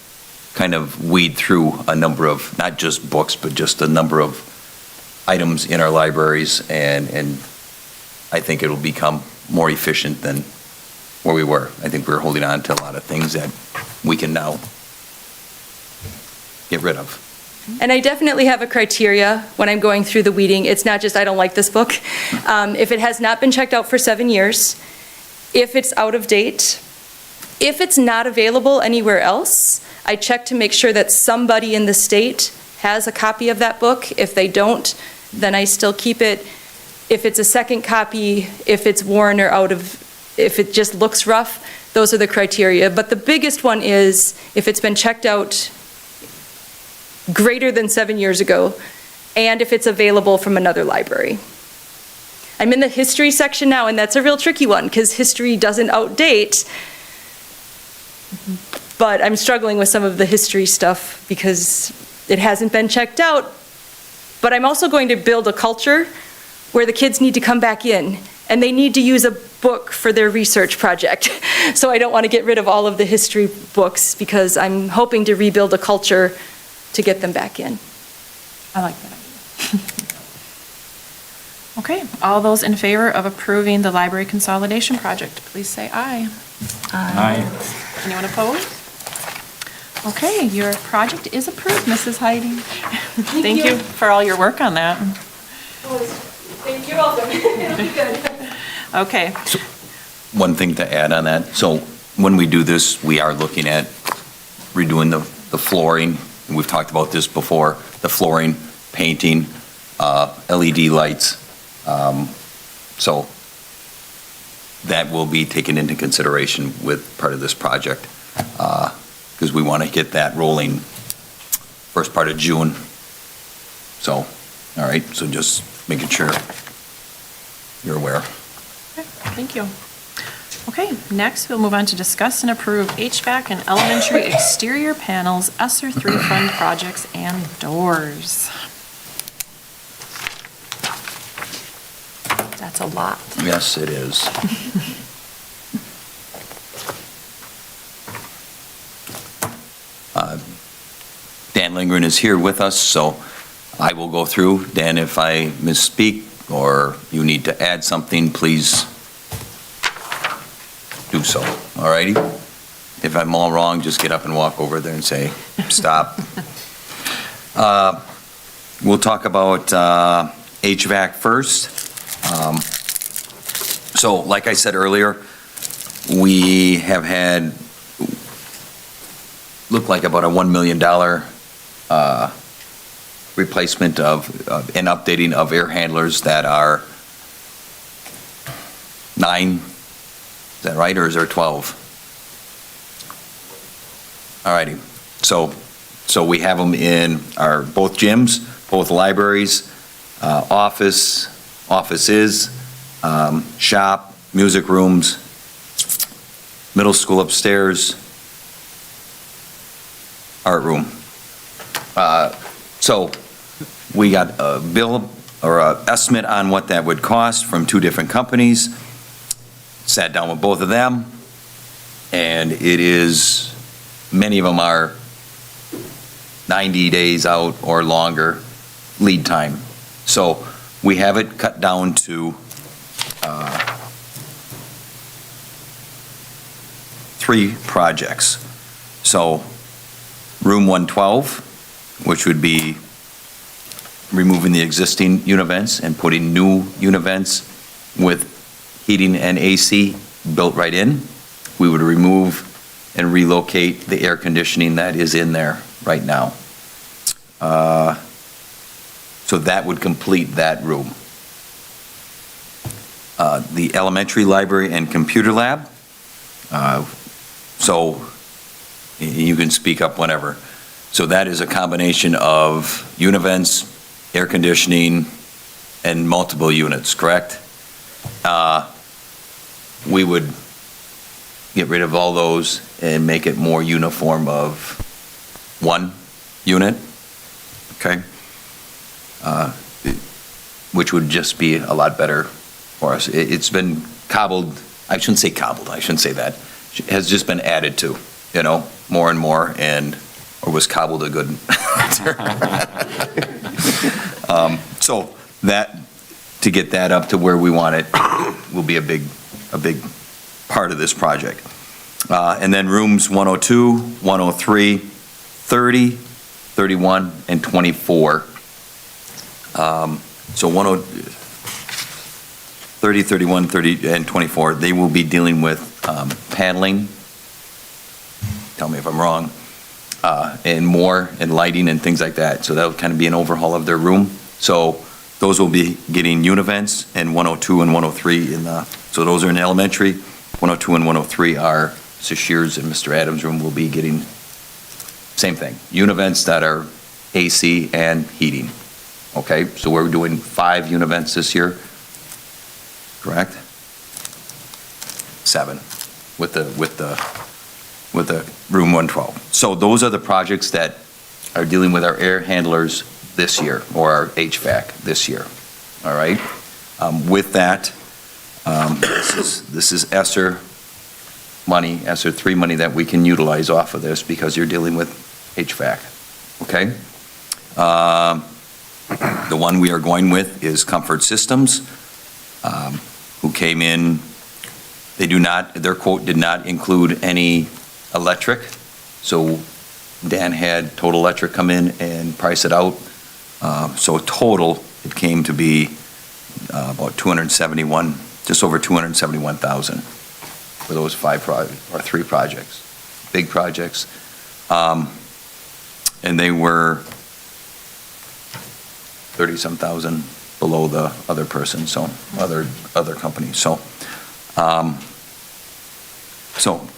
kind of weed through a number of, not just books, but just a number of items in our libraries, and I think it'll become more efficient than where we were. I think we're holding on to a lot of things that we can now get rid of. And I definitely have a criteria when I'm going through the weeding. It's not just, I don't like this book. If it has not been checked out for 7 years, if it's out of date, if it's not available anywhere else, I check to make sure that somebody in the state has a copy of that book. If they don't, then I still keep it. If it's a second copy, if it's worn or if it just looks rough, those are the criteria. But the biggest one is if it's been checked out greater than 7 years ago, and if it's available from another library. I'm in the history section now, and that's a real tricky one because history doesn't outdate, but I'm struggling with some of the history stuff because it hasn't been checked out. But I'm also going to build a culture where the kids need to come back in, and they need to use a book for their research project. So I don't want to get rid of all of the history books because I'm hoping to rebuild a culture to get them back in. I like that idea. Okay, all those in favor of approving the library consolidation project, please say aye. Aye. Anyone opposed? Okay, your project is approved, Mrs. Heidi. Thank you for all your work on that. You're welcome. It'll be good. Okay. So, one thing to add on that, so when we do this, we are looking at redoing the flooring. We've talked about this before, the flooring, painting, LED lights. So that will be taken into consideration with part of this project, because we want to get that rolling first part of June. So, all right, so just making sure you're aware. Okay, thank you. Okay, next we'll move on to discuss and approve HVAC and elementary exterior panels, ESSER 3 fund projects, and doors. That's a lot. Yes, it is. Dan Lingard is here with us, so I will go through. Dan, if I misspeak or you need to add something, please do so, all righty? If I'm all wrong, just get up and walk over there and say, stop. We'll talk about HVAC first. So like I said earlier, we have had, looked like about a $1 million replacement of and updating of air handlers that are 9, is that right, or is there 12? All righty, so we have them in our both gyms, both libraries, offices, shop, music rooms, middle school upstairs, art room. So we got a bill or an estimate on what that would cost from 2 different companies. Sat down with both of them, and it is, many of them are 90 days out or longer lead time. So we have it cut down to 3 projects. So room 112, which would be removing the existing univents and putting new univents with heating and AC built right in. We would remove and relocate the air conditioning that is in there right now. So that would complete that room. The elementary library and computer lab, so you can speak up whenever. So that is a combination of univents, air conditioning, and multiple units, correct? We would get rid of all those and make it more uniform of one unit, okay? Which would just be a lot better for us. It's been cobbled, I shouldn't say cobbled, I shouldn't say that. It has just been added to, more and more, or was cobbled a good term? So that, to get that up to where we want it, will be a big part of this project. And then rooms 102, 103, 30, 31, and 24. So 30, 31, 30, and 24, they will be dealing with paneling, tell me if I'm wrong, and more, and lighting and things like that. So that'll kind of be an overhaul of their room. So those will be getting univents, and 102 and 103 so those are in elementary. 102 and 103 are Sashir's and Mr. Adams' room will be getting same thing, univents that are AC and heating. Okay, so we're doing 5 univents this year, correct? 7 with the room 112. So those are the projects that are dealing with our air handlers this year, or our HVAC this year. All right. With that, this is ESSER money, ESSER 3 money that we can utilize off of this because you're dealing with HVAC. Okay. The one we are going with is Comfort Systems, who came in. Their quote did not include any electric. So Dan had Total Electric come in and price it out. So total, it came to be about 271, just over 271,000 for those 3 projects, big projects. And they were 30-some thousand below the other person, so other company. So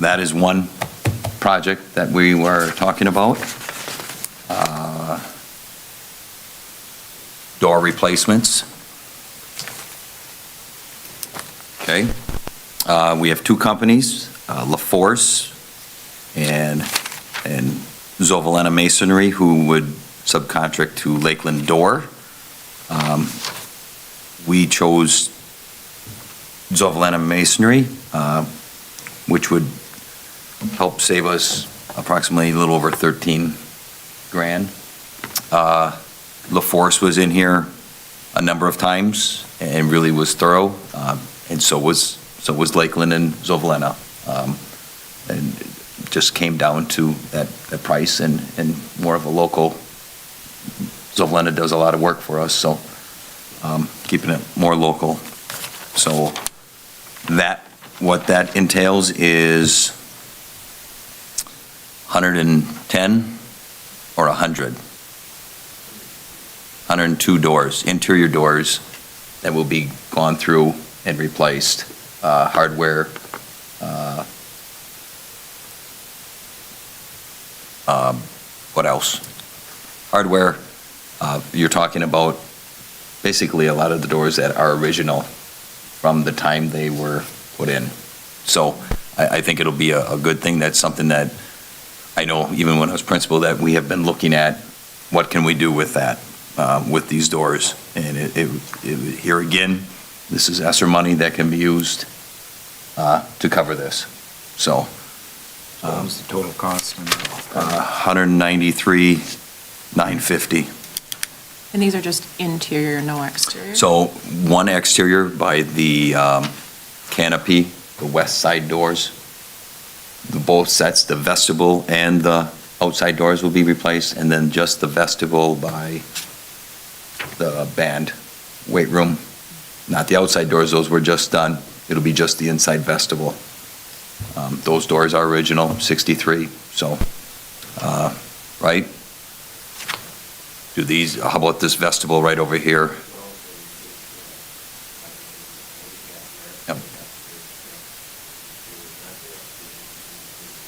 that is one project that we were talking about. Door replacements. Okay. We have 2 companies, LaForce and Zovalena Masonry, who would subcontract to Lakeland Door. We chose Zovalena Masonry, which would help save us approximately a little over 13 grand. LaForce was in here a number of times and really was thorough, and so was Lakeland and Zovalena. And it just came down to that price and more of a local. Zovalena does a lot of work for us, so keeping it more local. So what that entails is 110 or 102 doors, interior doors that will be gone through and replaced. Hardware, what else? Hardware, you're talking about basically a lot of the doors that are original from the time they were put in. So I think it'll be a good thing. That's something that I know even when I was principal that we have been looking at, what can we do with that, with these doors? And here again, this is ESSER money that can be used to cover this. So What was the total cost? $193,950. And these are just interior, no exterior? So one exterior by the canopy, the west side doors, both sets, the vestibule and the outside doors will be replaced, and then just the vestibule by the band weight room. Not the outside doors, those were just done, it'll be just the inside vestibule. Those doors are original, 63, so, right? Do these, how about this vestibule right over here? Yep.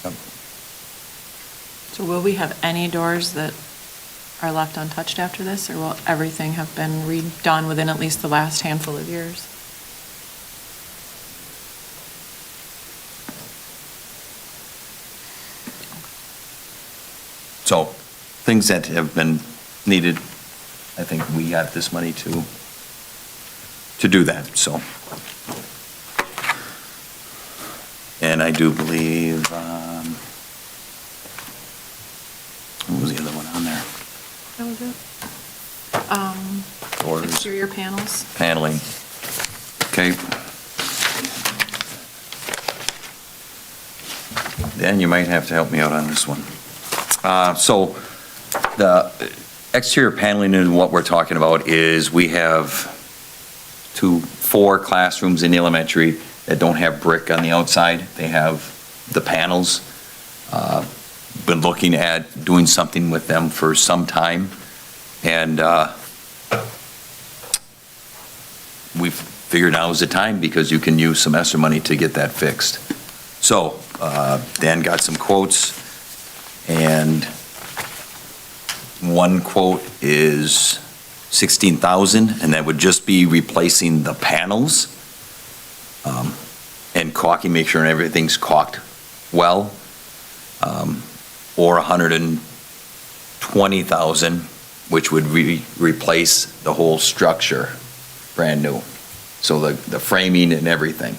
Yep. So will we have any doors that are left untouched after this, or will everything have been redone within at least the last handful of years? So, things that have been needed, I think we have this money to do that, so. And I do believe, what was the other one on there? That was it. Doors. Exterior panels. Paneling. Okay. Dan, you might have to help me out on this one. So the exterior paneling and what we're talking about is we have 4 classrooms in the elementary that don't have brick on the outside. They have the panels. Been looking at doing something with them for some time. And we've figured now is the time because you can use some ESSER money to get that fixed. So Dan got some quotes, and one quote is $16,000, and that would just be replacing the panels and caulking, make sure everything's caulked well, or $120,000, which would replace the whole structure, brand new. So the framing and everything,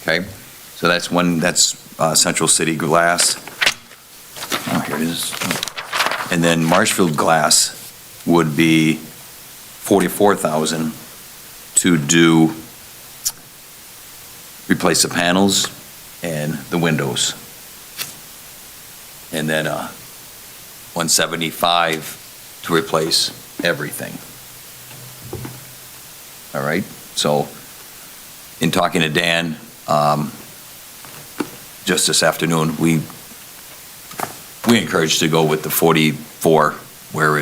okay? So that's one, that's Central City Glass. Oh, here it is. And then Marshfield Glass would be $44,000 to replace the panels and the windows. And then $175 to replace everything. All right, so in talking to Dan, just this afternoon, we encouraged to go with the 44, where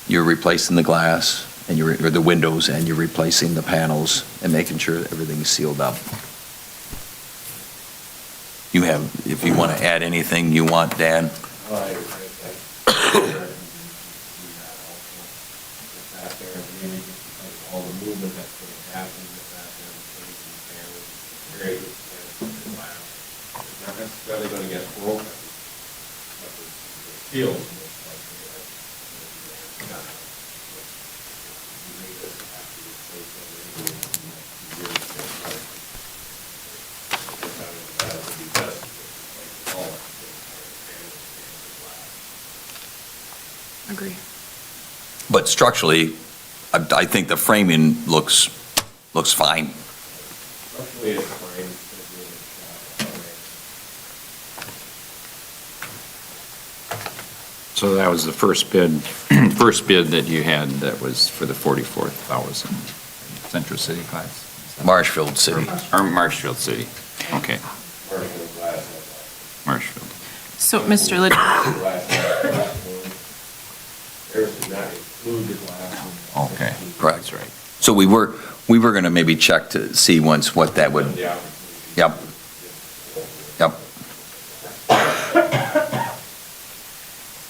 you're replacing the glass and or the windows, and you're replacing the panels and making sure that everything's sealed up. You have, if you want to add anything you want, Dan? All the movement that's going to happen with that, very good plan. It's not necessarily going to get broken, but the field looks like it's done. You may just have to replace everything in the next few years. That would be best to replace all of it. Agree. But structurally, I think the framing looks fine. Structurally, it's fine. So that was the first bid that you had that was for the 44,000, Central City class? Marshfield City. Or Marshfield City, okay. Marshfield. So, Mr. Litt, Theirs did not include the glass. Okay, correct. That's right. So we were going to maybe check to see once what that would, Yeah. yep. Yep.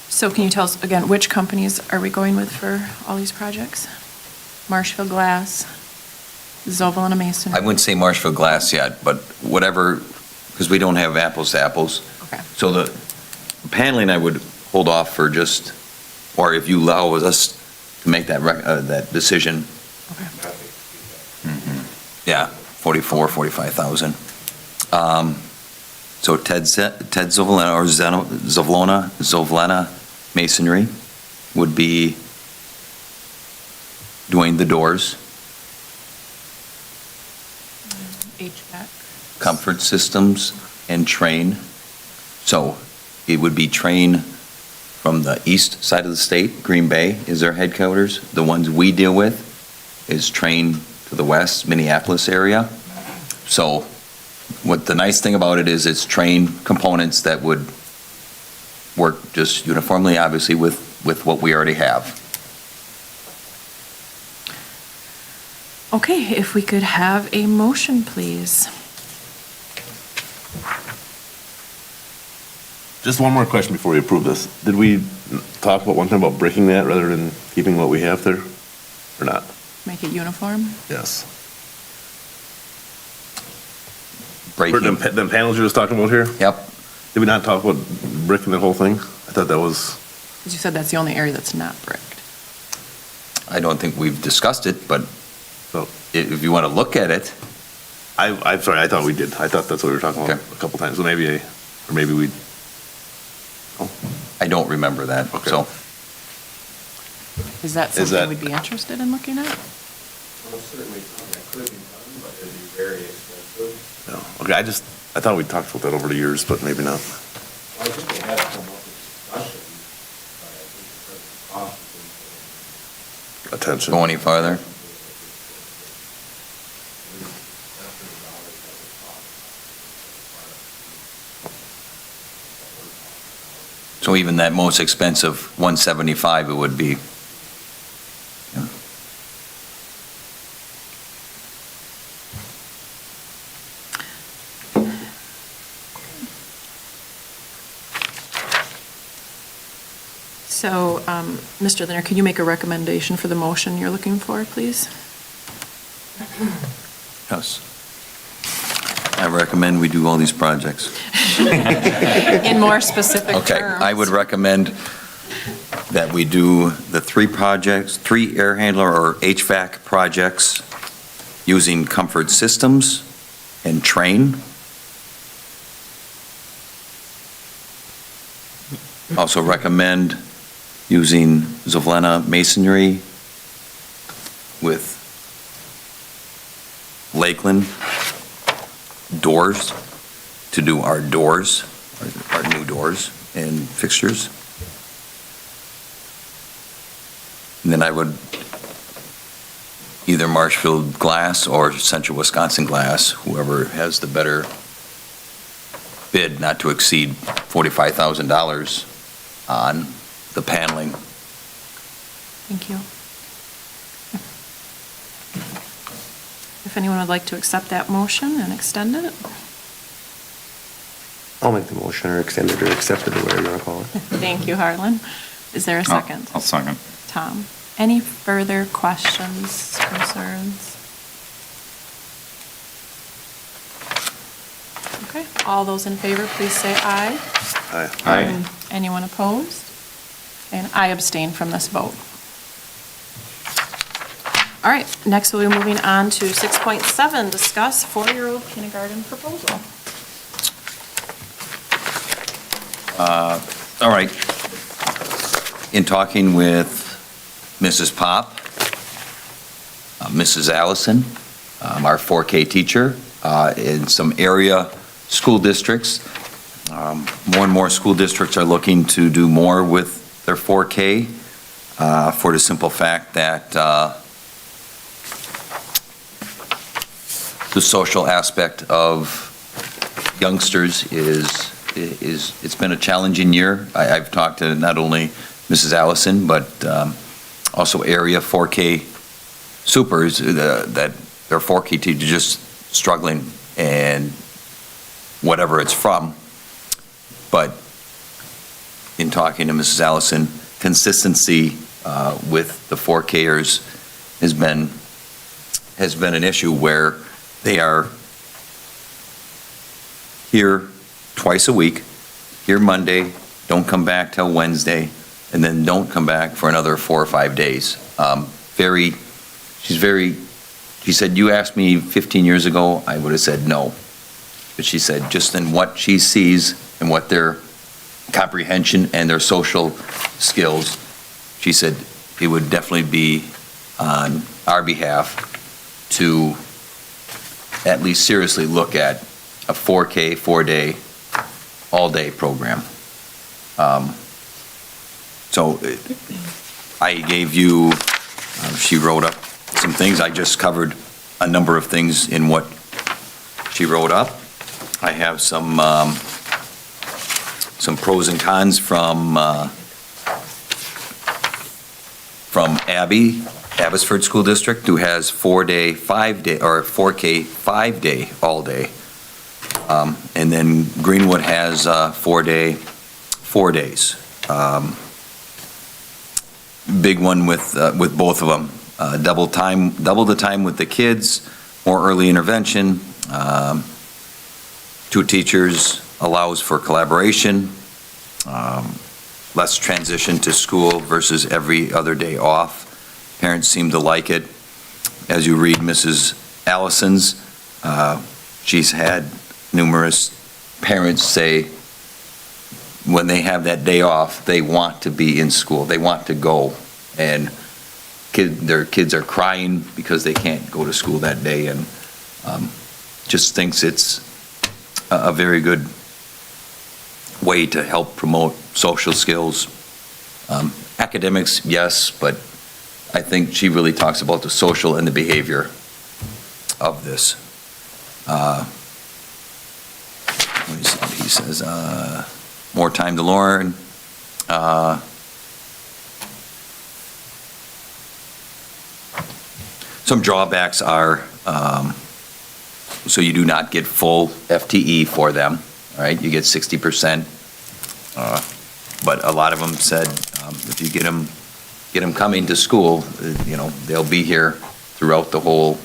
so can you tell us again, which companies are we going with for all these projects? Marshfield Glass, Zoval and Mason? I wouldn't say Marshfield Glass yet, but whatever, because we don't have apples to apples. Okay. So the paneling I would hold off for just, or if you allow us to make that decision. Okay. Yeah, 45,000. So Ted Zovlena or Zovlena Masonry would be doing the doors. HVAC. Comfort Systems and Train. So it would be Train from the east side of the state. Green Bay is their headquarters. The ones we deal with is Train to the west, Minneapolis area. So what the nice thing about it is it's trained components that would work just uniformly, obviously, with what we already have. Okay, if we could have a motion, please. Just one more question before we approve this. Did we talk about one time about breaking that rather than keeping what we have there, or not? Make it uniform? Yes. Breaking. Them panels you were just talking about here? Yep. Did we not talk about bricking the whole thing? I thought that was, Because you said that's the only area that's not bricked. I don't think we've discussed it, but if you want to look at it. I'm sorry, I thought we did. I thought that's what we were talking about a couple times, so maybe we. I don't remember that, so. Is that something we'd be interested in looking at? Well, certainly something that could be done, but it'd be very expensive. No. Okay, I thought we talked about that over the years, but maybe not. Well, I think they had come up with discussion, but I think because of the cost of things. Attention. Go any farther? So even that most expensive 175, it would be. Yeah. So, Mr. Lindner, can you make a recommendation for the motion you're looking for, please? Yes. I recommend we do all these projects. In more specific terms. Okay, I would recommend that we do the 3 air handler or HVAC projects using Comfort Systems and Train. Also recommend using Zavlena Masonry with Lakeland doors to do our doors, our new doors and fixtures. And then I would either Marshfield Glass or Central Wisconsin Glass, whoever has the better bid, not to exceed $45,000 on the paneling. Thank you. If anyone would like to accept that motion and extend it? I'll make the motion or extend it or accept it or whatever you want to call it. Thank you, Harlan. Is there a second? I'll second. Tom, any further questions, concerns? Okay, all those in favor, please say aye. Aye. Anyone opposed? And I abstain from this vote. All right, next we'll be moving on to 6.7, discuss four-year-old kindergarten proposal. All right. In talking with Mrs. Pop, Mrs. Allison, our 4K teacher, in some area school districts, more and more school districts are looking to do more with their 4K for the simple fact that the social aspect of youngsters it's been a challenging year. I've talked to not only Mrs. Allison, but also area 4K supers that their 4K teachers just struggling and whatever it's from. But in talking to Mrs. Allison, consistency with the 4Kers has been an issue where they are here twice a week, here Monday, don't come back till Wednesday, and then don't come back for another 4 or 5 days. She said, you asked me 15 years ago, I would have said no. But she said, just in what she sees and what their comprehension and their social skills, she said it would definitely be on our behalf to at least seriously look at a 4K, 4-day, all-day program. So I gave you, she wrote up some things. I just covered a number of things in what she wrote up. I have some pros and cons from Abbotsford School District, who has 4K 5-day, all day. And then Greenwood has 4-day, 4 days. Big one with both of them. Double the time with the kids, more early intervention. 2 teachers allows for collaboration. Less transition to school versus every other day off. Parents seem to like it. As you read Mrs. Allison's, she's had numerous parents say when they have that day off, they want to be in school, they want to go, and their kids are crying because they can't go to school that day, and just thinks it's a very good way to help promote social skills. Academics, yes, but I think she really talks about the social and the behavior of this. What is it? He says, more time to learn. Some drawbacks are, so you do not get full FTE for them, all right? You get 60%. But a lot of them said, if you get them coming to school, they'll be here throughout the whole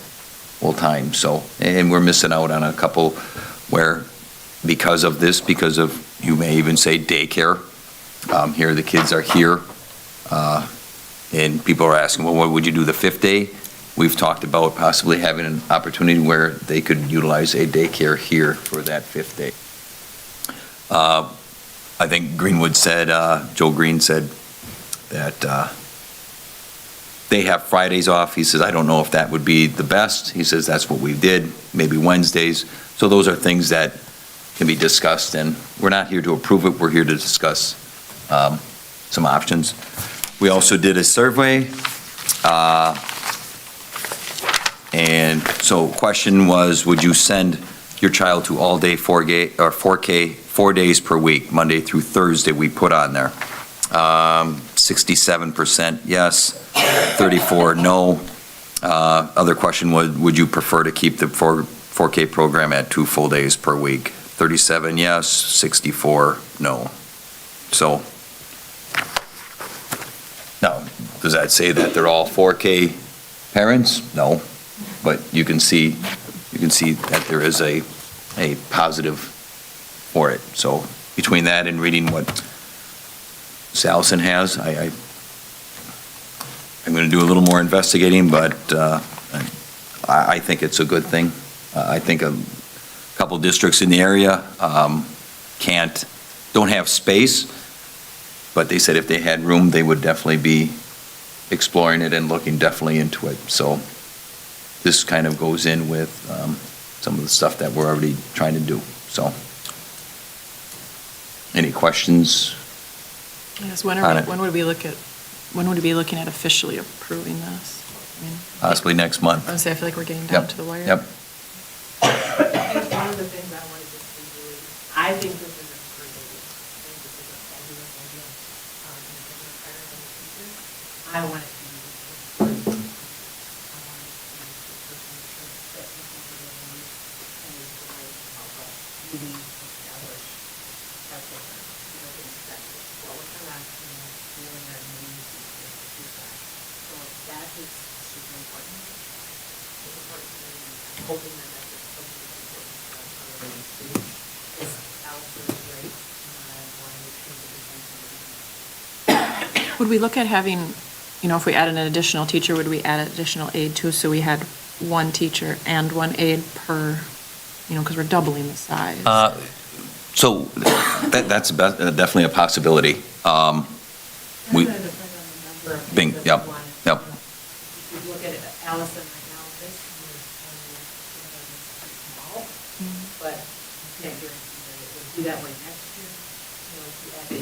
time. So, and we're missing out on a couple where, because of this, because of, you may even say daycare, here the kids are here, and people are asking, well, what would you do the 5th day? We've talked about possibly having an opportunity where they could utilize a daycare here for that 5th day. I think Greenwood said, Joe Green said that they have Fridays off. He says, I don't know if that would be the best. He says, that's what we did, maybe Wednesdays. So those are things that can be discussed, and we're not here to approve it. We're here to discuss some options. We also did a survey. And so question was, would you send your child to all day 4K 4 days per week, Monday through Thursday, we put on there. 67% yes, 34 no. Other question was, would you prefer to keep the 4K program at 2 full days per week? 37 yes, 64 no. So, now, does that say that they're all 4K parents? No, but you can see that there is a positive for it. So between that and reading what Salson has, I'm going to do a little more investigating, but I think it's a good thing. I think a couple districts in the area don't have space, but they said if they had room, they would definitely be exploring it and looking definitely into it. So this kind of goes in with some of the stuff that we're already trying to do. So, any questions? Yes, on it? when would we be looking at officially approving this? I mean, Possibly next month. I would say, I feel like we're getting down Yep. to the wire. Yep. One of the things I wanted to say is, I think this is a great idea. I think this is a fabulous idea. And as a parent and a teacher, I want it to be the first. Really establish our program, expect what was our last name, doing our names, feedback. So that is super important. It's important to me. I'm hoping that that's something that's important for us already too. This Alistair is great, and I want to make sure that we find somebody. Would we look at having, if we added an additional teacher, would we add an additional aide too? So we had one teacher and one aide per, because we're doubling the size. So that's definitely a possibility. That's going to depend on the number of Bing, kids yep, that we want. yep. If you look at Allison right now, this one is pretty small, but you can't guarantee that it will be that way next year. If you add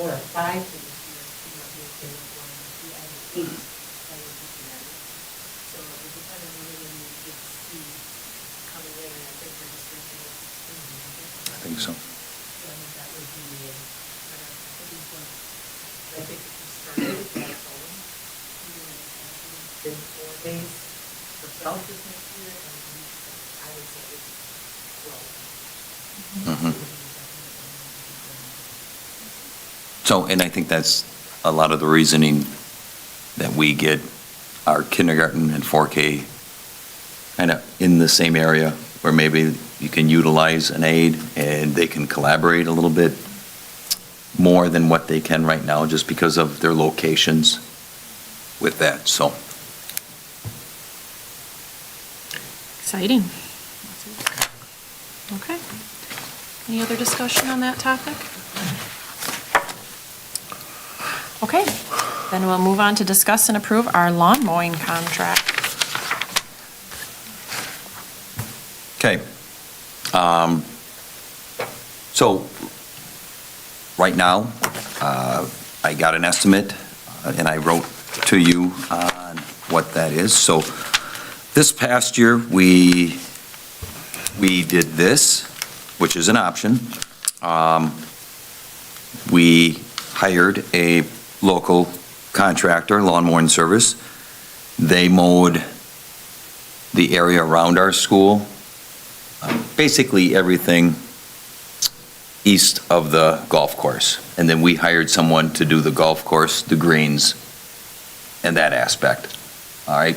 4 or 5 to this year, if you add 8, that would be tremendous. So it would depend on the think so. That would be, I think if you started at home, in 4 days for self this next year, and I would say it's 12. So, and I think that's a lot of the reasoning that we get our kindergarten and 4K kind of in the same area, where maybe you can utilize an aide and they can collaborate a little bit more than what they can right now, just because of their locations with that, so. Exciting. Okay. Any other discussion on that topic? Okay, then we'll move on to discuss and approve our lawn mowing contract. Okay. So, right now, I got an estimate, and I wrote to you on what that is. So, this past year, we did this, which is an option. We hired a local contractor, lawn mowing service. They mowed the area around our school, basically everything east of the golf course. And then we hired someone to do the golf course, the greens, and that aspect. All right?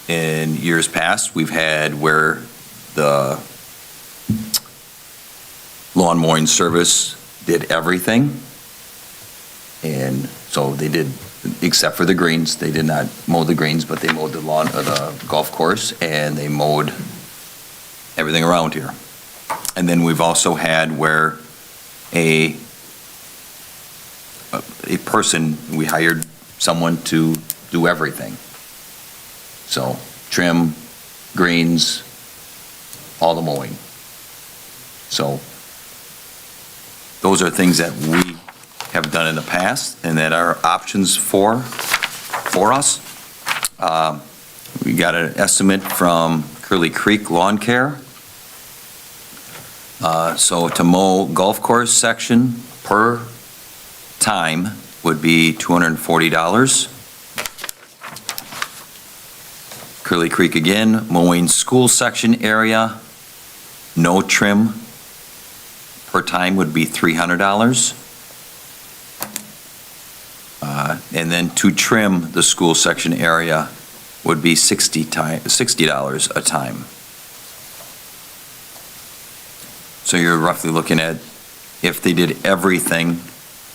In years past, we've had where the lawn mowing service did everything. And so they did, except for the greens, they did not mow the greens, but they mowed the lawn, the golf course, and they mowed everything around here. And then we've also had where a person, we hired someone to do everything. So trim, greens, all the mowing. So those are things that we have done in the past and that are options for us. We got an estimate from Curly Creek Lawn Care. So to mow golf course section per time would be $240. Curly Creek again, mowing school section area, no trim per time would be $300. And then to trim the school section area would be $60 a time. So you're roughly looking at, if they did everything,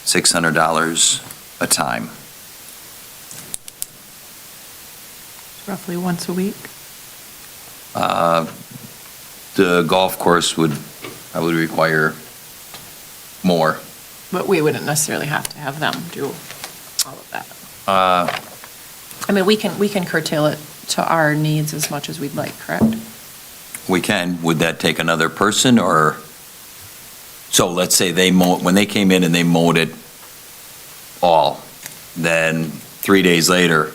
$600 a time. Roughly once a week? The golf course would require more. But we wouldn't necessarily have to have them do all of that. I mean, we can curtail it to our needs as much as we'd like, correct? We can. Would that take another person, or? So let's say when they came in and they mowed it all, then 3 days later,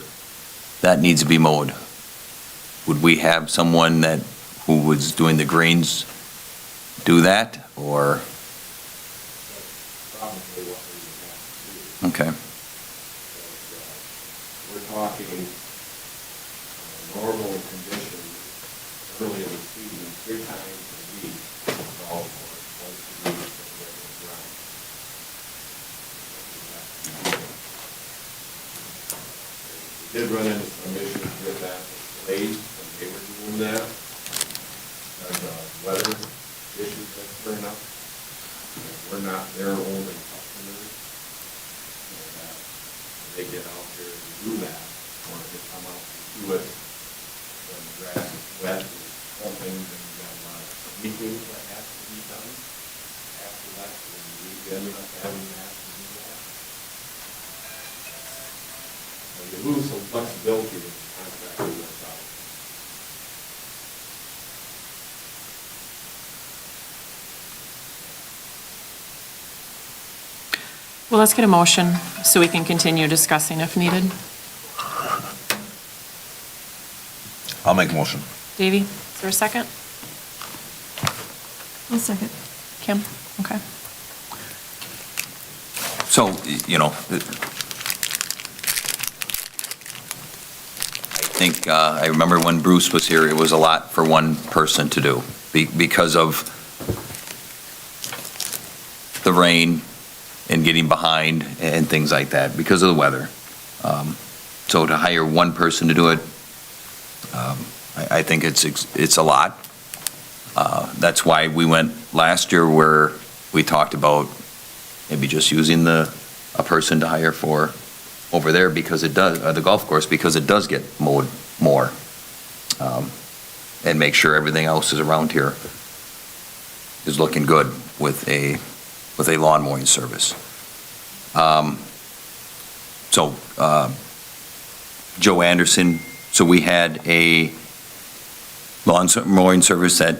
that needs to be mowed. Would we have someone who was doing the greens do that, or? Probably what we would have to do. Okay. We're talking normal conditions early in the season, 3 times a week, golf course, once a week, and regular ground. We did run into some issues with that late when they were doing that, because of weather issues that turn up. And we're not their only customers. And they get out there and do that, or they come out and do it when the grass is wet and pumping, and you got a lot of weeding that has to be done after that, and we ended up having that to do that. So you lose some flexibility with the contractor that's out. Well, let's get a motion so we can continue discussing if needed. I'll make a motion. Davey, is there a second? I'll second. Kim, okay. So, you know, I think, I remember when Bruce was here, it was a lot for one person to do because of the rain and getting behind and things like that, because of the weather. So to hire one person to do it, I think it's a lot. That's why we went last year where we talked about maybe just using a person to hire for over there because it does, the golf course, because it does get mowed more. And make sure everything else is around here is looking good with a lawn mowing service. Joe Anderson, so we had a lawn mowing service that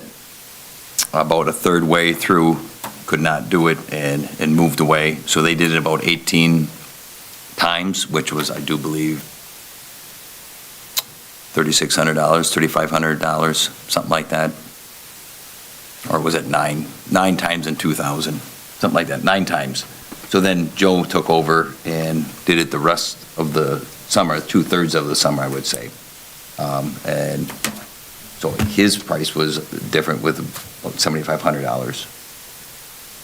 about a third way through could not do it and moved away. So they did it about 18 times, which was, I do believe, $3,600, $3,500, something like that. Or was it nine times in 2000, something like that, 9 times. So then Joe took over and did it the rest of the summer, 2/3 of the summer, I would say. And so his price was different with about $7,500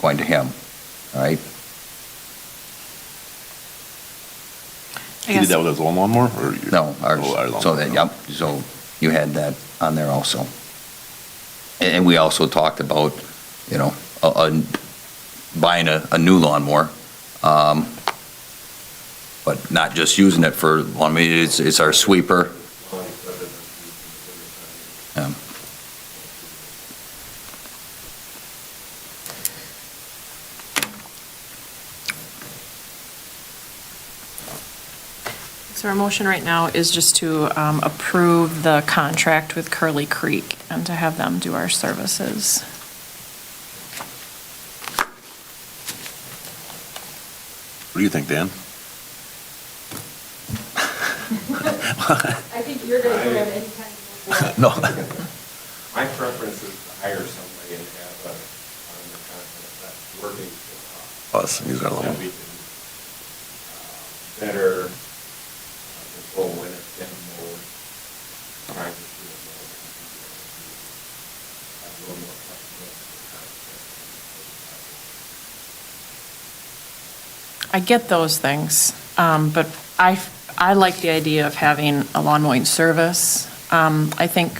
going to him, all right? He did that with his own lawnmower, or? No, ours. Oh, our lawnmower. So that, yep, so you had that on there also. And we also talked about, you know, buying a new lawnmower, but not just using it for, I mean, it's our sweeper. Yeah. So our motion right now is just to approve the contract with Curly Creek and to have them do our services. What do you think, Dan? I think you're going to go at any time. No. My preference is to hire somebody and have a contract that's working for Us, use our that lawnmower. we can better control when it's getting mowed, trying to do it more. Have a little more flexibility. I get those things, but I like the idea of having a lawn mowing service. I think,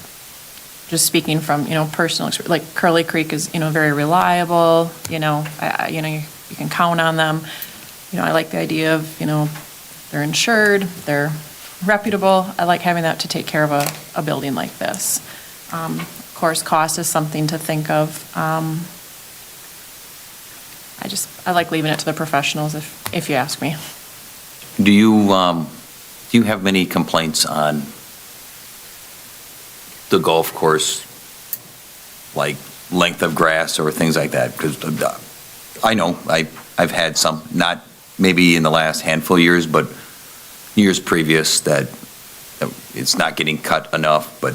just speaking from, you know, personal experience, like Curly Creek is, you know, very reliable, you know, you know, you can count on them. You know, I like the idea of, you know, they're insured, they're reputable. I like having that to take care of a building like this. Of course, cost is something to think of. I like leaving it to the professionals if you ask me. Do you have many complaints on the golf course, like length of grass or things like that? Because I know I've had some, not maybe in the last handful of years, but years previous, that it's not getting cut enough, but.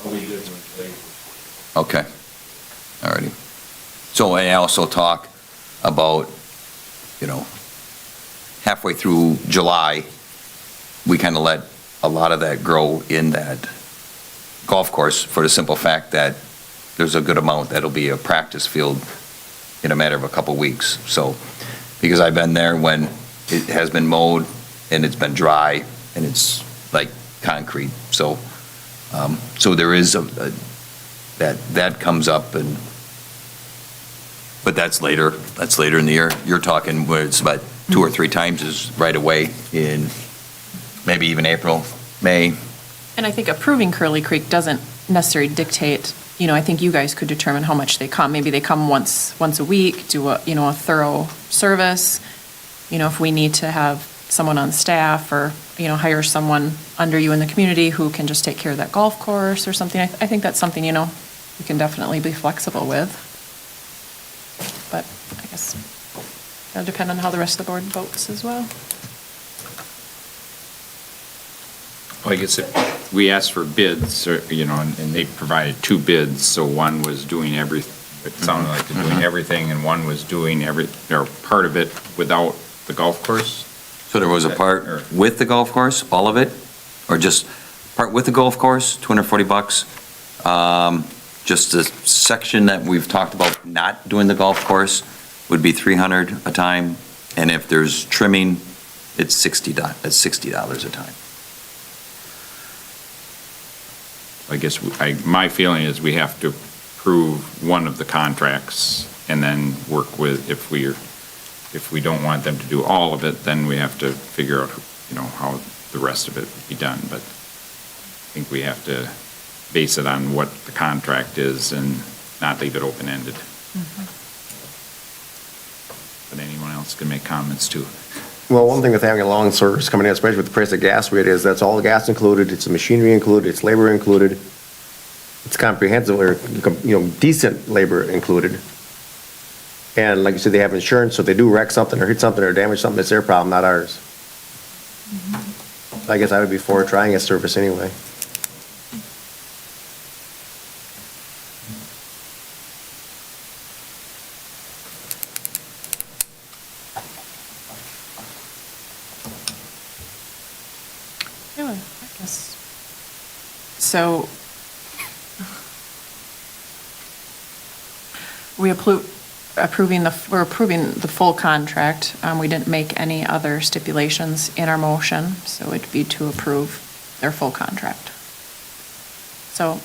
Well, we did one thing. Okay, all righty. So I also talk about, you know, halfway through July, we kind of let a lot of that grow in that golf course for the simple fact that there's a good amount that'll be a practice field in a matter of a couple weeks. So, because I've been there when it has been mowed and it's been dry and it's like concrete. So, so there is that comes up, and but that's later in the year. You're talking where it's about 2 or 3 times is right away in maybe even April, May. And I think approving Curly Creek doesn't necessarily dictate, you know, I think you guys could determine how much they come. Maybe they come once a week, do a thorough service. You know, if we need to have someone on staff or, you know, hire someone under you in the community who can just take care of that golf course or something, I think that's something, you know, we can definitely be flexible with. But I guess it'll depend on how the rest of the board votes as well. Well, I guess we asked for bids, or, and they provided 2 bids, so one was doing it sounded like they're doing everything, and one was doing or part of it without the golf course. So there was a part with the golf course, all of it? Or just part with the golf course, $240? Just the section that we've talked about not doing the golf course would be $300 a time, and if there's trimming, it's $60 a time. I guess my feeling is we have to approve one of the contracts and then work with, if we don't want them to do all of it, then we have to figure out, how the rest of it would be done. But I think we have to base it on what the contract is and not leave it open-ended. But anyone else can make comments too. Well, one thing with having a long service coming in, especially with the price of gas rate, is that's all the gas included, it's the machinery included, it's labor included. It's comprehensive, or, decent labor included. And like you said, they have insurance, so if they do wreck something or hit something or damage something, it's their problem, not ours. I guess I would be for trying a service anyway. Yeah, I guess. So we're approving the full contract. We didn't make any other stipulations in our motion, so it'd be to approve their full contract. So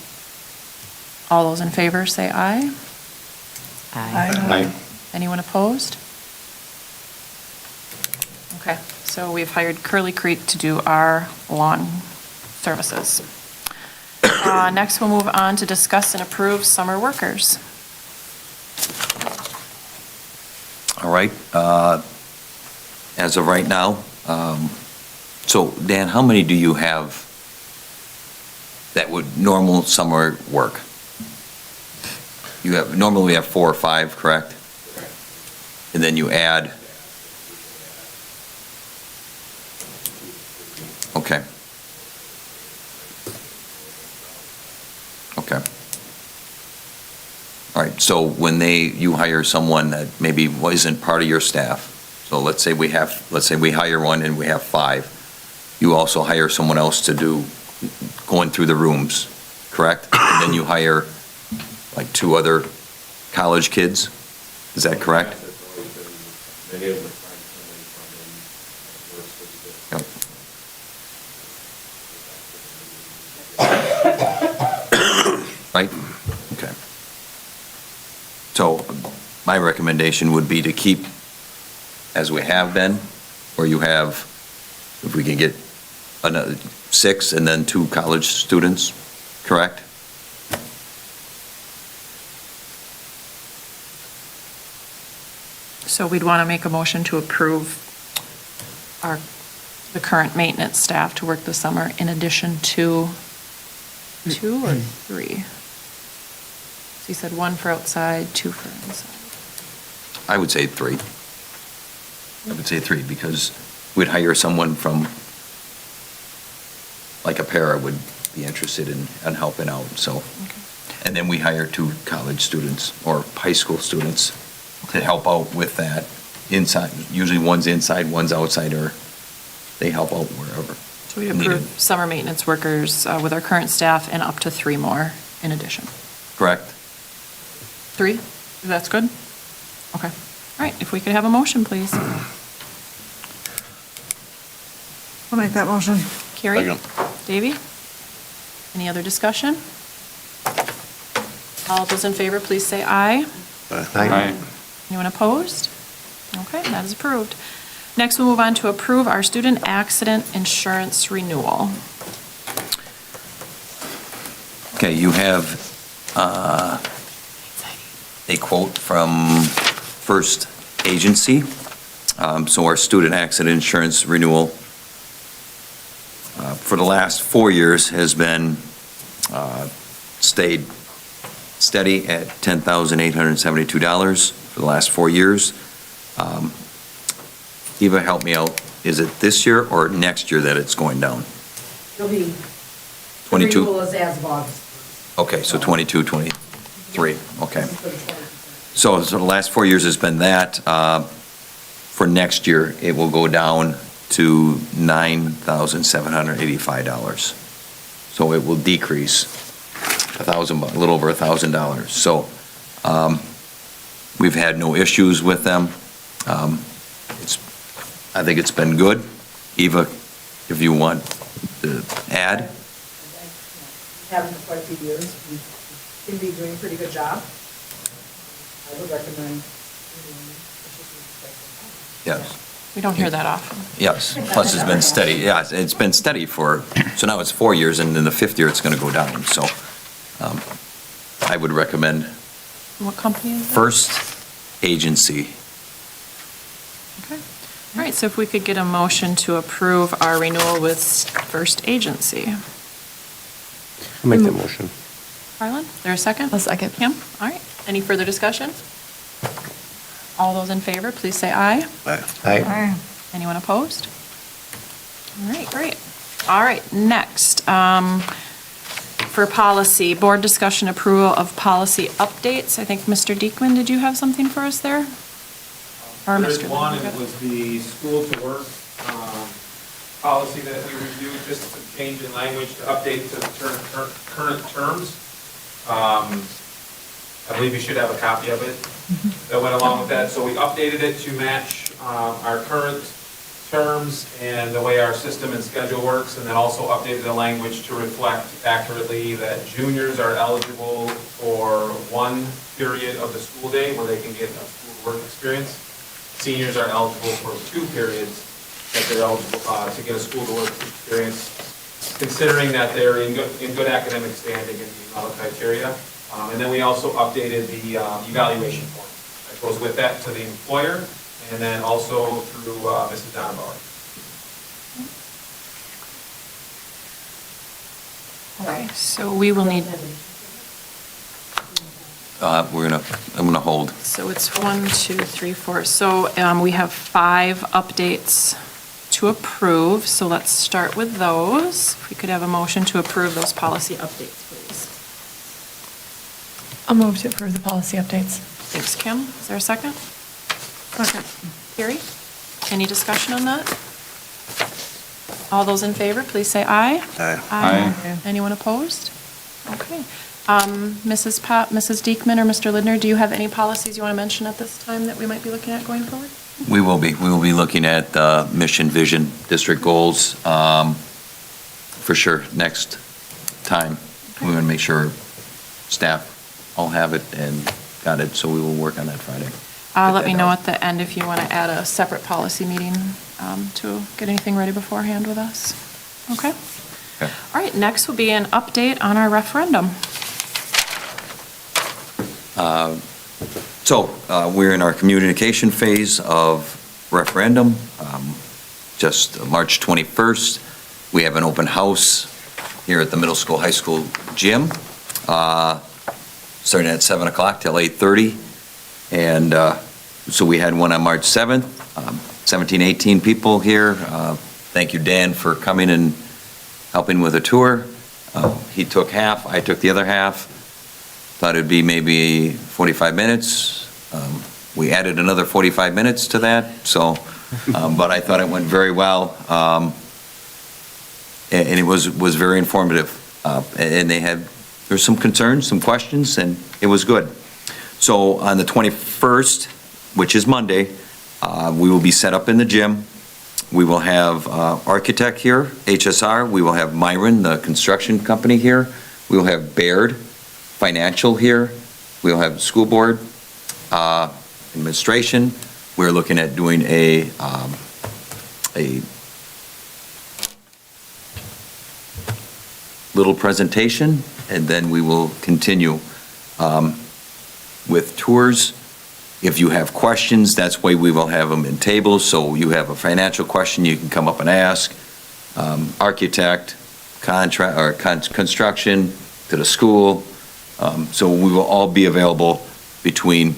all those in favor say aye. Aye. Anyone opposed? Okay, so we've hired Curly Creek to do our lawn services. Next, we'll move on to discuss and approve summer workers. All right, as of right now, so Dan, how many do you have that would normal summer work? Normally we have 4 or 5, correct? And then you add? Okay. Okay. All right, so when you hire someone that maybe wasn't part of your staff, so let's say we hire one and we have 5, you also hire someone else to do going through the rooms, correct? And then you hire like 2 other college kids, is that correct? Many of them find somebody from the worst. Right? Okay. So my recommendation would be to keep as we have been, where you have, if we can get another 6 and then 2 college students, correct? So we'd want to make a motion to approve the current maintenance staff to work the summer in addition to 2 or 3? So you said 1 for outside, 2 for inside. I would say 3. I would say 3 because we'd hire someone from, like a para would be interested in helping out, so. Okay. And then we hire 2 college students or high school students to help out with that inside. Usually one's inside, one's outside, or they help out wherever. So we needed. approve summer maintenance workers with our current staff and up to 3 more in addition. Correct? 3? That's good? Okay. All right, if we could have a motion, please. I'll make that motion. Carrie? Second. Davey? Any other discussion? All those in favor, please say aye. Aye. Anyone opposed? Okay, that is approved. Next, we'll move on to approve our student accident insurance renewal. Okay, you have a quote from First Agency. So our student accident insurance renewal for the last 4 years has been stayed steady at $10,872 for the last 4 years. Eva, help me out. Is it this year or next year that it's going down? It'll be, 22? the renewal is as of August. Okay, so 22, 23, okay. So the last 4 years has been that. For next year, it will go down to $9,785. So it will decrease a little over $1,000. So we've had no issues with them. I think it's been good. Eva, if you want to add? Having for quite a few years, we seem to be doing a pretty good job. I would recommend. Yes. We don't hear that often. Yes, plus it's been steady, yeah, it's been steady so now it's 4 years, and in the fifth year, it's going to go down, so I would recommend What company is that? First Agency. Okay. All right, so if we could get a motion to approve our renewal with First Agency. I'll make that motion. Harlan, there a second? A second. Kim, all right. Any further discussion? All those in favor, please say aye. Aye. Anyone opposed? All right, great. All right, next, for policy, board discussion approval of policy updates. I think Mr. Diekman, did you have something for us there? Or There's Mr. one, Lingard? it was the school to work policy that we reviewed, just a change in language to update to the current terms. I believe you should have a copy of it that went along with that. So we updated it to match our current terms and the way our system and schedule works, and then also updated the language to reflect accurately that juniors are eligible for one period of the school day where they can get a school work experience. Seniors are eligible for 2 periods that they're eligible to get a school to work experience, considering that they're in good academic standing and meeting all the criteria. And then we also updated the evaluation form that goes with that to the employer, and then also through Mrs. Donabauer. Okay, so we will need, I'm gonna hold. so it's 1, 2, 3, 4. So we have 5 updates to approve, so let's start with those. If we could have a motion to approve those policy updates, please. I'll move to approve the policy updates. Thanks, Kim. Is there a second? Second. Carrie? Any discussion on that? All those in favor, please say aye. Aye. Anyone opposed? Okay. Mrs. Diekman or Mr. Lindner, do you have any policies you want to mention at this time that we might be looking at going forward? We will be looking at mission, vision, district goals, for sure, next time. We want to make sure staff all have it and got it, so we will work on that Friday. Let me know at the end if you want to add a separate policy meeting to get anything ready beforehand with us. Okay? Okay. All right, next will be an update on our referendum. So we're in our communication phase of referendum. Just March 21st, we have an open house here at the middle school, high school gym, starting at 7 o'clock till 8:30. And so we had one on March 7th, 17, 18 people here. Thank you, Dan, for coming and helping with a tour. He took half, I took the other half. Thought it'd be maybe 45 minutes. We added another 45 minutes to that, so, but I thought it went very well. And it was very informative. And there's some concerns, some questions, and it was good. So on the 21st, which is Monday, we will be set up in the gym. We will have Architect here, HSR. We will have Myron, the construction company here. We will have Baird Financial here. We'll have school board, administration. We're looking at doing a little presentation, and then we will continue with tours. If you have questions, that's why we will have them in tables. So you have a financial question, you can come up and ask. Architect, contract, or construction, to the school. So we will all be available between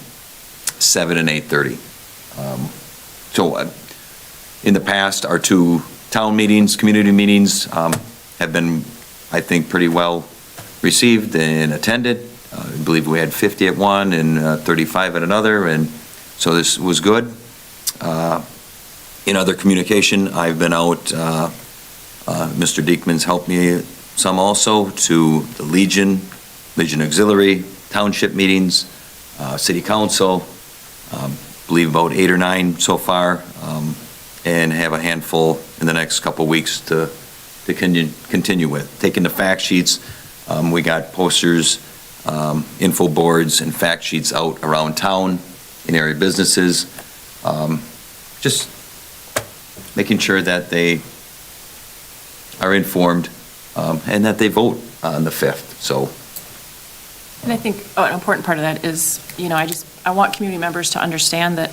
7 and 8:30. So in the past, our 2 town meetings, community meetings, have been, I think, pretty well received and attended. I believe we had 50 at one and 35 at another, and so this was good. In other communication, I've been out, Mr. Diekman's helped me some also, to the Legion Auxiliary, township meetings, city council, believe about 8 or 9 so far, and have a handful in the next couple weeks to continue with. Taking the fact sheets, we got posters, info boards and fact sheets out around town in area businesses, just making sure that they are informed and that they vote on the 5th. So. And I think an important part of that is, I want community members to understand that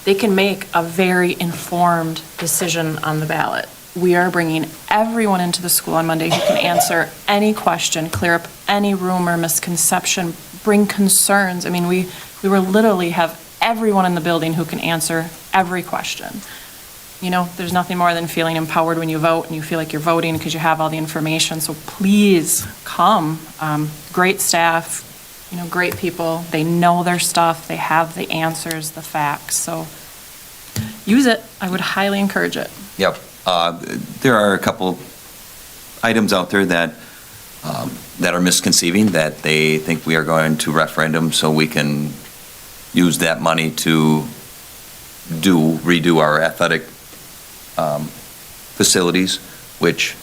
they can make a very informed decision on the ballot. We are bringing everyone into the school on Monday who can answer any question, clear up any rumor, misconception, bring concerns. I mean, we will literally have everyone in the building who can answer every question. There's nothing more than feeling empowered when you vote and you feel like you're voting because you have all the information. So please come. Great staff, great people. They know their stuff. They have the answers, the facts. So use it. I would highly encourage it. Yep. There are a couple items out there that are misconceiving, that they think we are going to referendum so we can use that money to redo our athletic facilities, which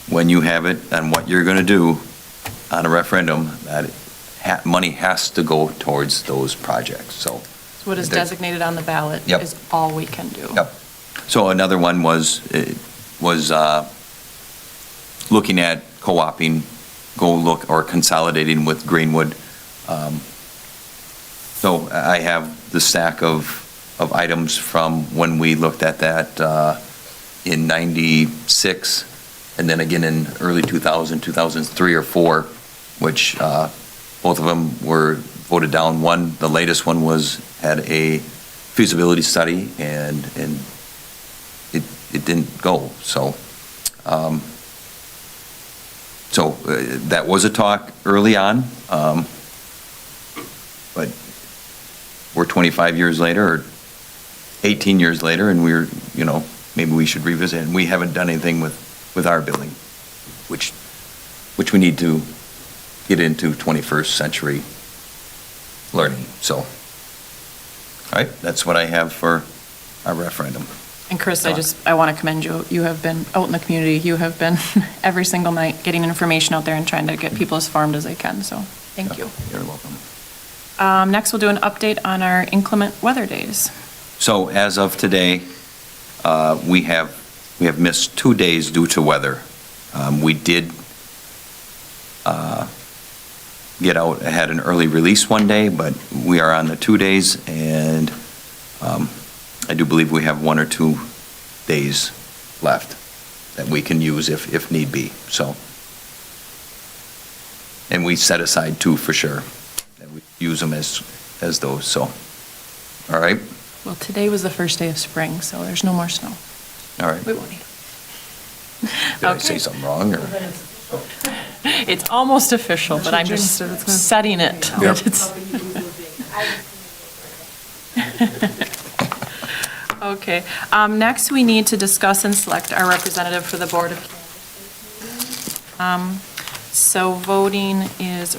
when you have it and what you're going to do on a referendum, that money has to go towards those projects. So what is designated on the ballot is all we can do. Yep. So another one was looking at co-oping, or consolidating with Greenwood. So I have the stack of items from when we looked at that in 96, and then again in early 2000, 2003 or 4, which both of them were voted down. The latest one had a feasibility study, and it didn't go. So, that was a talk early on, but we're 25 years later, or 18 years later, and maybe we should revisit. And we haven't done anything with our building, which we need to get into 21st century learning. So, all right, that's what I have for our referendum. And Chris, I want to commend you. You have been out in the community. You have been every single night getting information out there and trying to get people as informed as they can. So thank you. You're welcome. Next, we'll do an update on our inclement weather days. So as of today, we have missed 2 days due to weather. We did get out, had an early release one day, but we are on the 2 days, and I do believe we have 1 or 2 days left that we can use if need be. So, and we set aside 2 for sure, and we use them as those. So, all right. Well, today was the first day of spring, so there's no more snow. All right. We won't need it. Did I say something wrong, or? It's almost official, but I'm just setting it. Yep. Okay. Next, we need to discuss and select our representative for the Board of Canvassers. So voting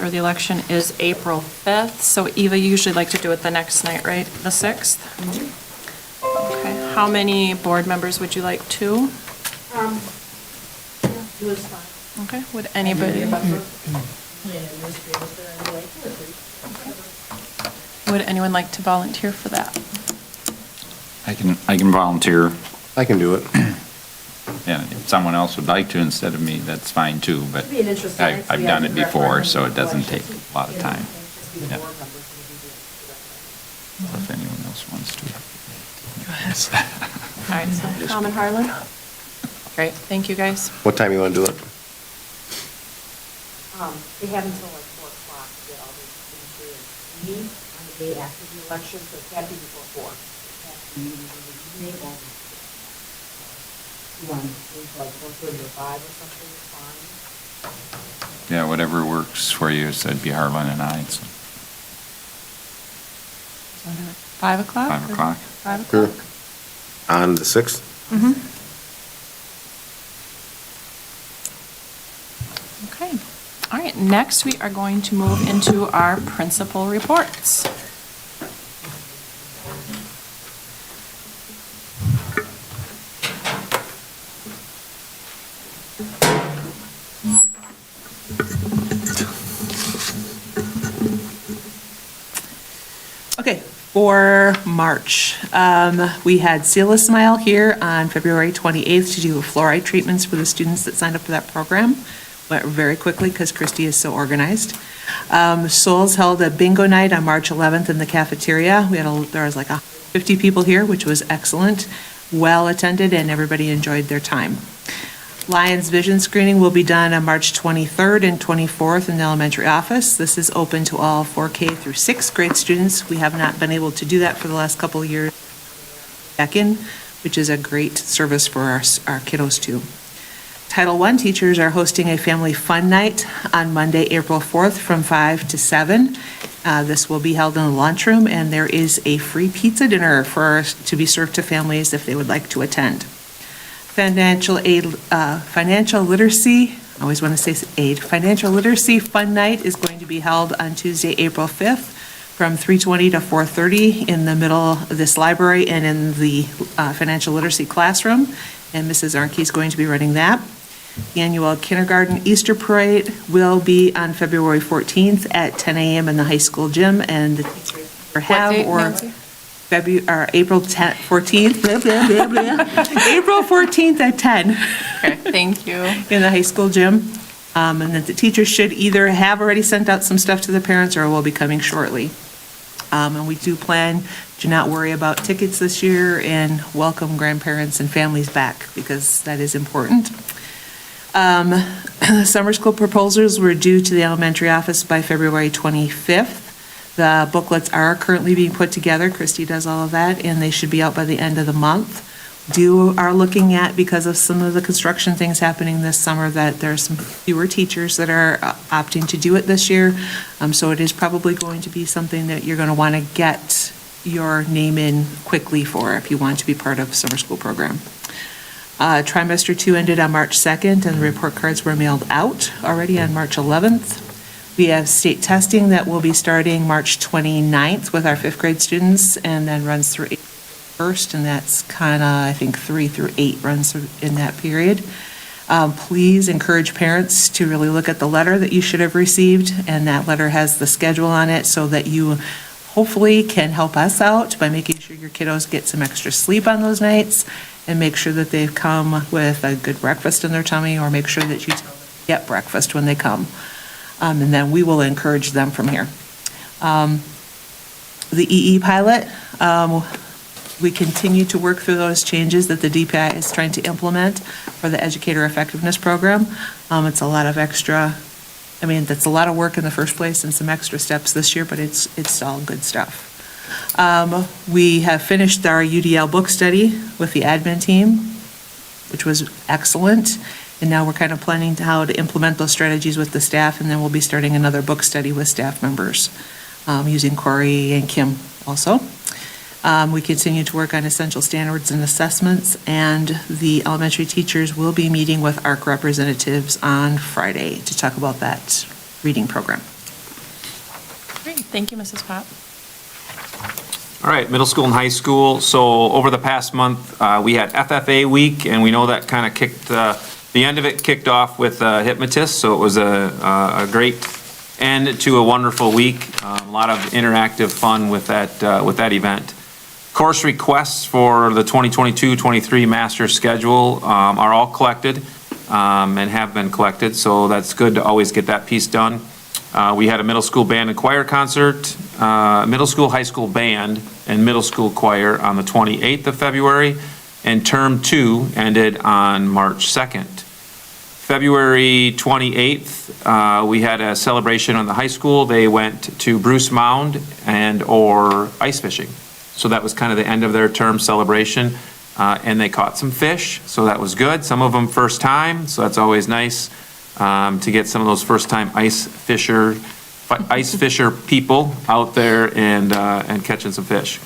or the election is April 5th. So Eva, you usually like to do it the next night, right? The 6th? Okay. How many board members would you like? 2? It was fine. Okay. Would anybody? Would anyone like to volunteer for that? I can volunteer. I can do it. Yeah, if someone else would like to instead of me, that's fine too, but It'd be an interesting night, so I've we done have it the before, referendum so it doesn't take questions. a lot of time. Just be the Yeah. board members who would be doing If anyone else wants to. Go ahead. All right, so Tom and Harlan? Great, thank you, guys. What time you want to do it? They have until like 4 o'clock to get all these things through and meet on the day after the election, so it can't be before 4. It has to be in the evening or want, like 4:30 or 5 or something is fine. Yeah, whatever works for you, so it'd be Harlan and I, so 5 o'clock? 5 o'clock. 5 Sure. o'clock? On the 6th? Okay. All right, next we are going to move into our principal reports. Okay, for March, we had Seal a Smile here on February 28th to do fluoride treatments for the students that signed up for that program. Went very quickly because Christy is so organized. Souls held a bingo night on March 11th in the cafeteria. There was like 50 people here, which was excellent, well attended, and everybody enjoyed their time. Lions vision screening will be done on March 23rd and 24th in the elementary office. This is open to all 4K through 6th grade students. We have not been able to do that for the last couple of years back in, which is a great service for our kiddos too. Title I teachers are hosting a family fun night on Monday, April 4th from 5 to 7. This will be held in the lunchroom, and there is a free pizza dinner to be served to families if they would like to attend. Financial literacy, I always want to say aid, financial literacy fun night is going to be held on Tuesday, April 5th from 3:20 to 4:30 in the middle of this library and in the financial literacy classroom. And Mrs. Arnke is going to be running that. The annual kindergarten Easter parade will be on February 14th at 10 a.m. in the high school gym, and the teachers April 14th, blah, blah, blah, blah. April 14th at 10. Okay, thank you. In the high school gym. And that the teachers should either have already sent out some stuff to the parents or will be coming shortly. And we do plan to not worry about tickets this year and welcome grandparents and families back because that is important. Summer school proposals were due to the elementary office by February 25th. The booklets are currently being put together. Christy does all of that, and they should be out by the end of the month. Are looking at, because of some of the construction things happening this summer, that there are some fewer teachers that are opting to do it this year. So it is probably going to be something that you're going to want to get your name in quickly for if you want to be part of the summer school program. Trimester 2 ended on March 2nd, and the report cards were mailed out already on March 11th. We have state testing that will be starting March 29th with our 5th grade students and then runs through April 1st, and that's kind of, I think, 3 through 8 runs in that period. Please encourage parents to really look at the letter that you should have received, and that letter has the schedule on it so that you hopefully can help us out by making sure your kiddos get some extra sleep on those nights and make sure that they've come with a good breakfast in their tummy, or make sure that you tell them to get breakfast when they come. And then we will encourage them from here. The EE pilot, we continue to work through those changes that the DPI is trying to implement for the educator effectiveness program. It's a lot of that's a lot of work in the first place and some extra steps this year, but it's all good stuff. We have finished our UDL book study with the admin team, which was excellent. And now we're kind of planning how to implement those strategies with the staff, and then we'll be starting another book study with staff members, using Corey and Kim also. We continue to work on essential standards and assessments, and the elementary teachers will be meeting with ARC representatives on Friday to talk about that reading program. Great, thank you, Mrs. Pop. All right, middle school and high school. So over the past month, we had FFA week, and we know that kind of the end of it kicked off with Hypnotist, so it was a great end to a wonderful week. A lot of interactive fun with that event. Course requests for the 2022-23 master schedule are all collected and have been collected, so that's good to always get that piece done. We had a middle school band and choir concert, middle school, high school band, and middle school choir on the 28th of February, and term 2 ended on March 2nd. February 28th, we had a celebration on the high school. They went to Bruce Mound or ice fishing. So that was kind of the end of their term celebration. and they caught some fish, so that was good. Some of them first time, so that's always nice to get some of those first time ice fisher people out there and catching some fish.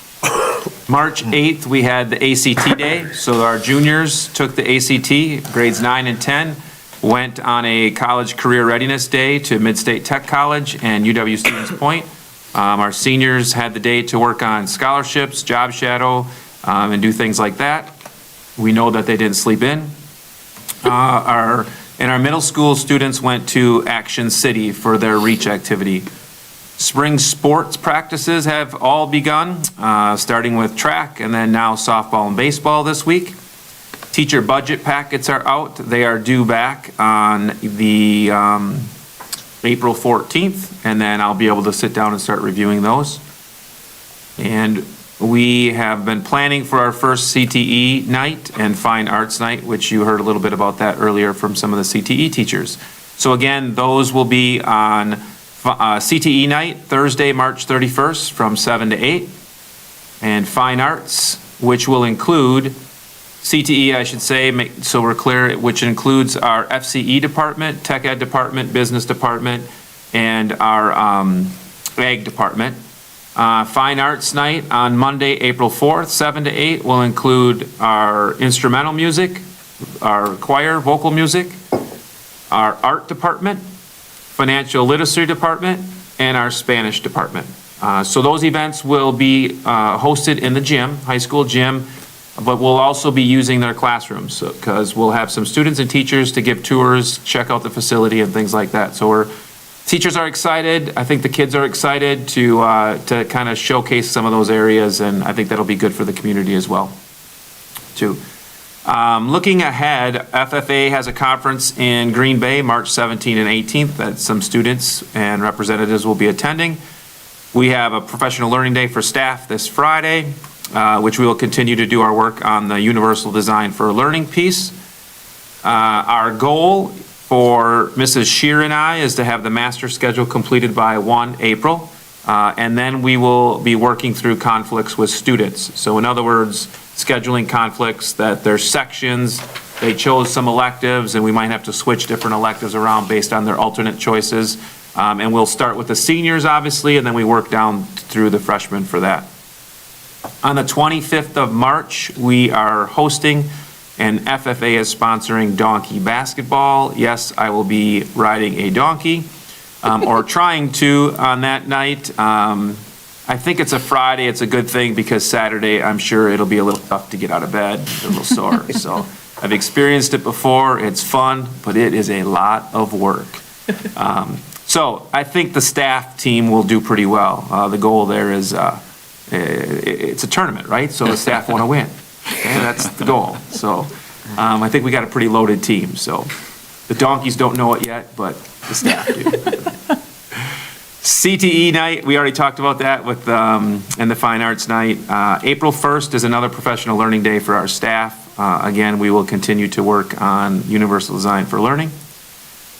March 8th, we had the ACT day, so our juniors took the ACT, grades 9 and 10, went on a college career readiness day to Mid-State Tech College and UW Stevens Point. Our seniors had the day to work on scholarships, job shadow, and do things like that. We know that they didn't sleep in. Our middle school students went to Action City for their REACH activity. Spring sports practices have all begun, starting with track and then now softball and baseball this week. Teacher budget packets are out. They are due back on the April 14th, and then I'll be able to sit down and start reviewing those. And we have been planning for our first CTE night and fine arts night, which you heard a little bit about that earlier from some of the CTE teachers. So again, those will be on CTE night, Thursday, March 31st from 7 to 8. And fine arts, which will include CTE, I should say, so we're clear, which includes our FCE department, tech ed department, business department, and our ag department. Fine arts night on Monday, April 4th, 7 to 8 will include our instrumental music, our choir, vocal music, our art department, financial literacy department, and our Spanish department. So those events will be hosted in the gym, high school gym, but we'll also be using their classrooms because we'll have some students and teachers to give tours, check out the facility and things like that. So teachers are excited. I think the kids are excited to kind of showcase some of those areas, and I think that'll be good for the community as well, too. Looking ahead, FFA has a conference in Green Bay, March 17th and 18th, that some students and representatives will be attending. We have a professional learning day for staff this Friday, which we will continue to do our work on the universal design for learning piece. Our goal for Mrs. Shear and I is to have the master schedule completed by 1 April, and then we will be working through conflicts with students. So in other words, scheduling conflicts that there's sections, they chose some electives, and we might have to switch different electives around based on their alternate choices. And we'll start with the seniors, obviously, and then we work down through the freshmen for that. On the 25th of March, we are hosting, and FFA is sponsoring donkey basketball. Yes, I will be riding a donkey, or trying to on that night. I think it's a Friday. It's a good thing because Saturday, I'm sure it'll be a little tough to get out of bed, a little sore. So I've experienced it before. It's fun, but it is a lot of work. So I think the staff team will do pretty well. The goal there is it's a tournament, right? So the staff want to win. Okay, that's the goal. So I think we got a pretty loaded team. So the donkeys don't know it yet, but the staff do. CTE night, we already talked about that with and the fine arts night. April 1st is another professional learning day for our staff. Again, we will continue to work on universal design for learning.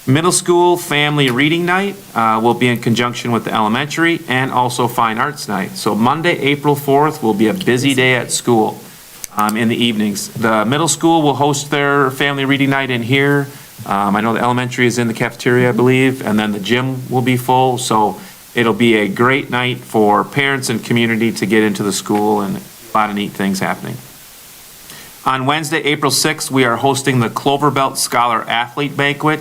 Middle school family reading night will be in conjunction with the elementary and also fine arts night. So Monday, April 4th will be a busy day at school in the evenings. The middle school will host their family reading night in here. I know the elementary is in the cafeteria, I believe, and then the gym will be full. So it'll be a great night for parents and community to get into the school, and a lot of neat things happening. On Wednesday, April 6th, we are hosting the Clover Belt Scholar Athlete Banquet.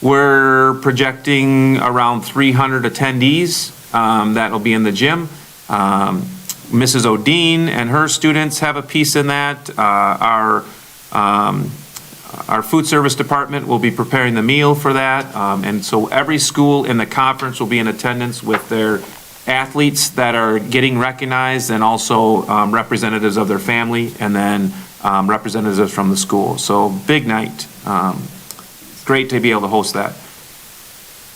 We're projecting around 300 attendees. That'll be in the gym. Mrs. Odine and her students have a piece in that. Our food service department will be preparing the meal for that. And so every school in the conference will be in attendance with their athletes that are getting recognized, and also representatives of their family, and then representatives from the school. So big night. Great to be able to host that.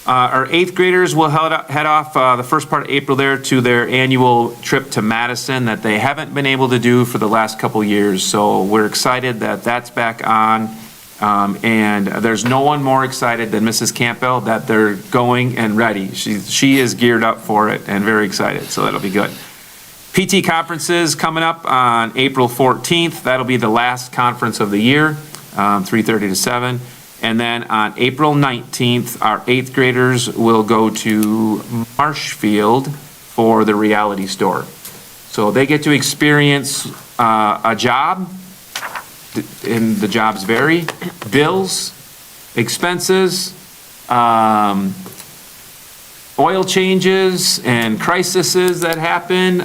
Our 8th graders will head off the first part of April there to their annual trip to Madison that they haven't been able to do for the last couple years. So we're excited that that's back on. And there's no one more excited than Mrs. Campbell that they're going and ready. She is geared up for it and very excited, so that'll be good. PT conferences coming up on April 14th. That'll be the last conference of the year, 3:30 to 7. And then on April 19th, our 8th graders will go to Marshfield for the Reality Store. So they get to experience a job, and the jobs vary, bills, expenses, oil changes and crises that happen,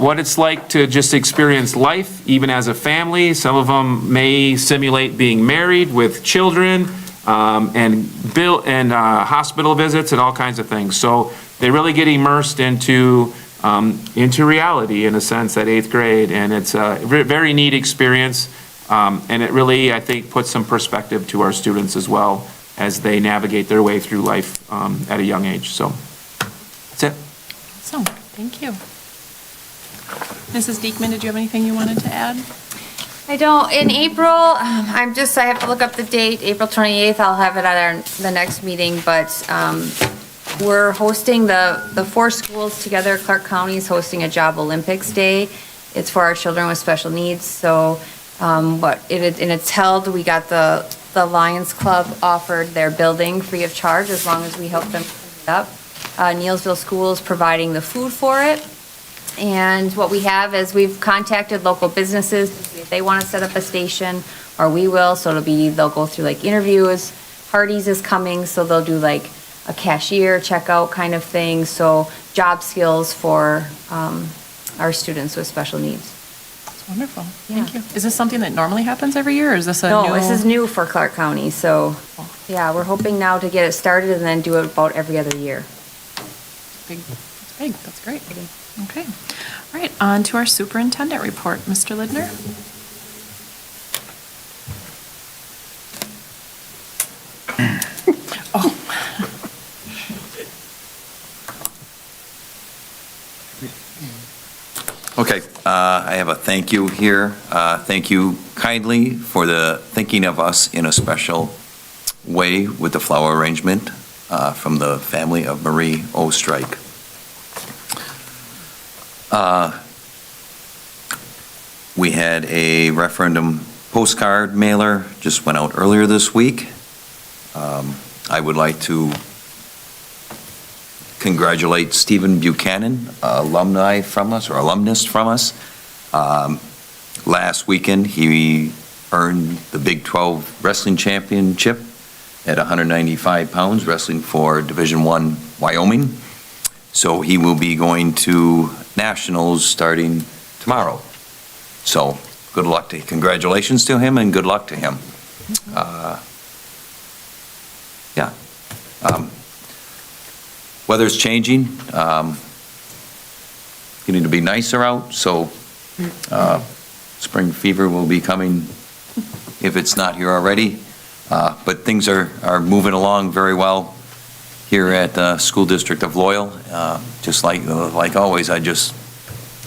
what it's like to just experience life, even as a family. Some of them may simulate being married with children, and hospital visits and all kinds of things. So they really get immersed into reality in a sense at 8th grade, and it's a very neat experience, and it really, I think, puts some perspective to our students as well as they navigate their way through life at a young age. So that's it. So, thank you. Mrs. Diekman, did you have anything you wanted to add? I don't. In April, I have to look up the date, April 28th, I'll have it at the next meeting, but we're hosting the 4 schools together. Clark County is hosting a Job Olympics Day. It's for our children with special needs. So, it's held, we got the Lions Club offered their building free of charge as long as we help them clean it up. Neelsville Schools providing the food for it. And what we have is we've contacted local businesses to see if they want to set up a station, or we will. So they'll go through like interviews. Hardee's is coming, so they'll do like a cashier checkout kind of thing. So job skills for our students with special needs. Wonderful, thank you. Is this something that normally happens every year, or is this a new? No, this is new for Clark County, so, yeah, we're hoping now to get it started and then do it about every other year. That's big, that's great. Okay, all right, on to our superintendent report. Mr. Lidner? Okay, I have a thank you here. Thank you kindly for thinking of us in a special way with the flower arrangement from the family of Marie Ostrike. We had a referendum postcard mailer, just went out earlier this week. I would like to congratulate Stephen Buchanan, alumnus from us. Last weekend, he earned the Big 12 Wrestling Championship at 195 pounds, wrestling for Division I Wyoming. So he will be going to nationals starting tomorrow. So congratulations to him and good luck to him. Weather's changing, getting to be nicer out, so spring fever will be coming if it's not here already. But things are moving along very well here at the School District of Loyal. Just like always, I just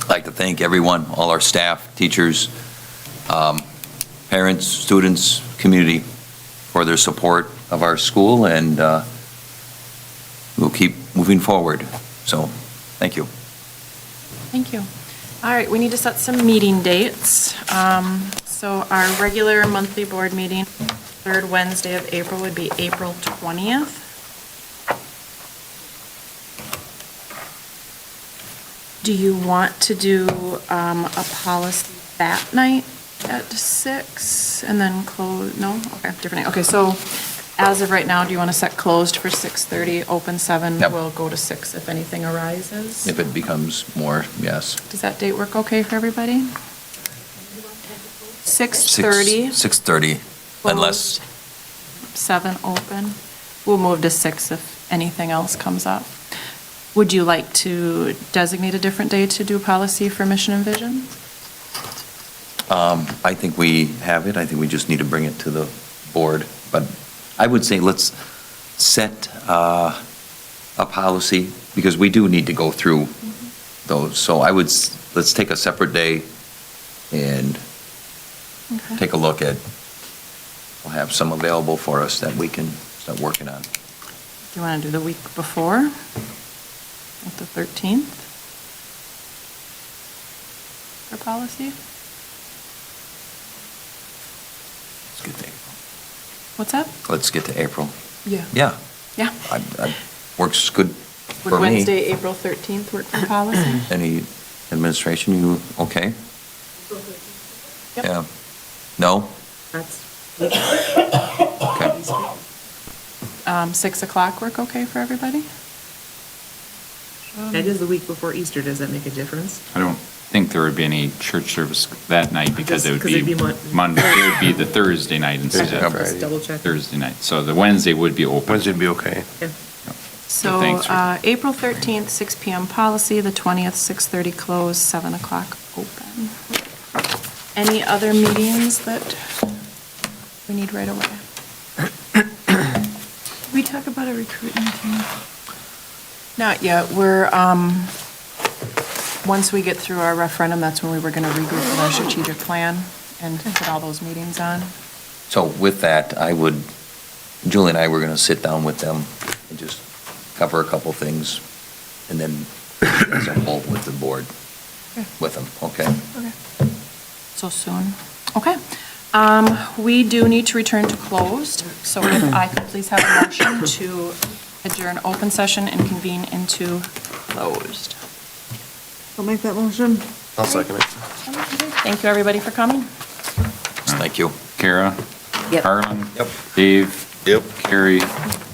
like to thank everyone, all our staff, teachers, parents, students, community for their support of our school, and we'll keep moving forward. So, thank you. Thank you. All right, we need to set some meeting dates. So our regular monthly board meeting, third Wednesday of April, would be April 20th. Do you want to do a policy that night at 6 and then close? No? Okay, different night. Okay, so as of right now, do you want to set closed for 6:30, open 7? Yep. We'll go to 6 if anything arises. If it becomes more, yes. Does that date work okay for everybody? 6:30. 6:30, unless, 7 open. We'll move to 6 if anything else comes up. Would you like to designate a different day to do policy for mission and vision? I think we have it. I think we just need to bring it to the board. But I would say let's set a policy, because we do need to go through those. So let's take a separate day and take a look at, we'll have some available for us that we can start working on. Do you want to do the week before, at the 13th? for policy? Let's get to April. What's that? Let's get to April. Yeah. Yeah. Yeah. Works good Would for me. Wednesday, April 13th work for policy? Any administration, you okay? Yep. Yeah. No? That's. Okay. 6 o'clock work okay for everybody? That is the week before Easter. Does that make a difference? I don't think there would be any church service that night because it would Just 'cause be it'd be Monday, it would be the Thursday night instead Thursday, of Friday. Double check. Thursday night. So the Wednesday would be open. Wednesday would be okay. So thanks for- April 13th, 6 PM policy, the 20th, 6:30 close, 7 o'clock open. Any other meetings that we need right away? Did we talk about a recruitment team? Not yet. We're, once we get through our referendum, that's when we were going to regroup with our strategic plan and put all those meetings on. So with that, Julie and I were going to sit down with them and just cover a couple things, and then as a whole with the board, with them, okay? Okay. So soon. Okay. We do need to return to closed, so if I could please have a motion to adjourn open session and convene into closed. I'll make that motion. I'll second it. Thank you, everybody, for coming. Thank you. Kara? Yep. Harlan? Yep. Dave? Yep. Carrie?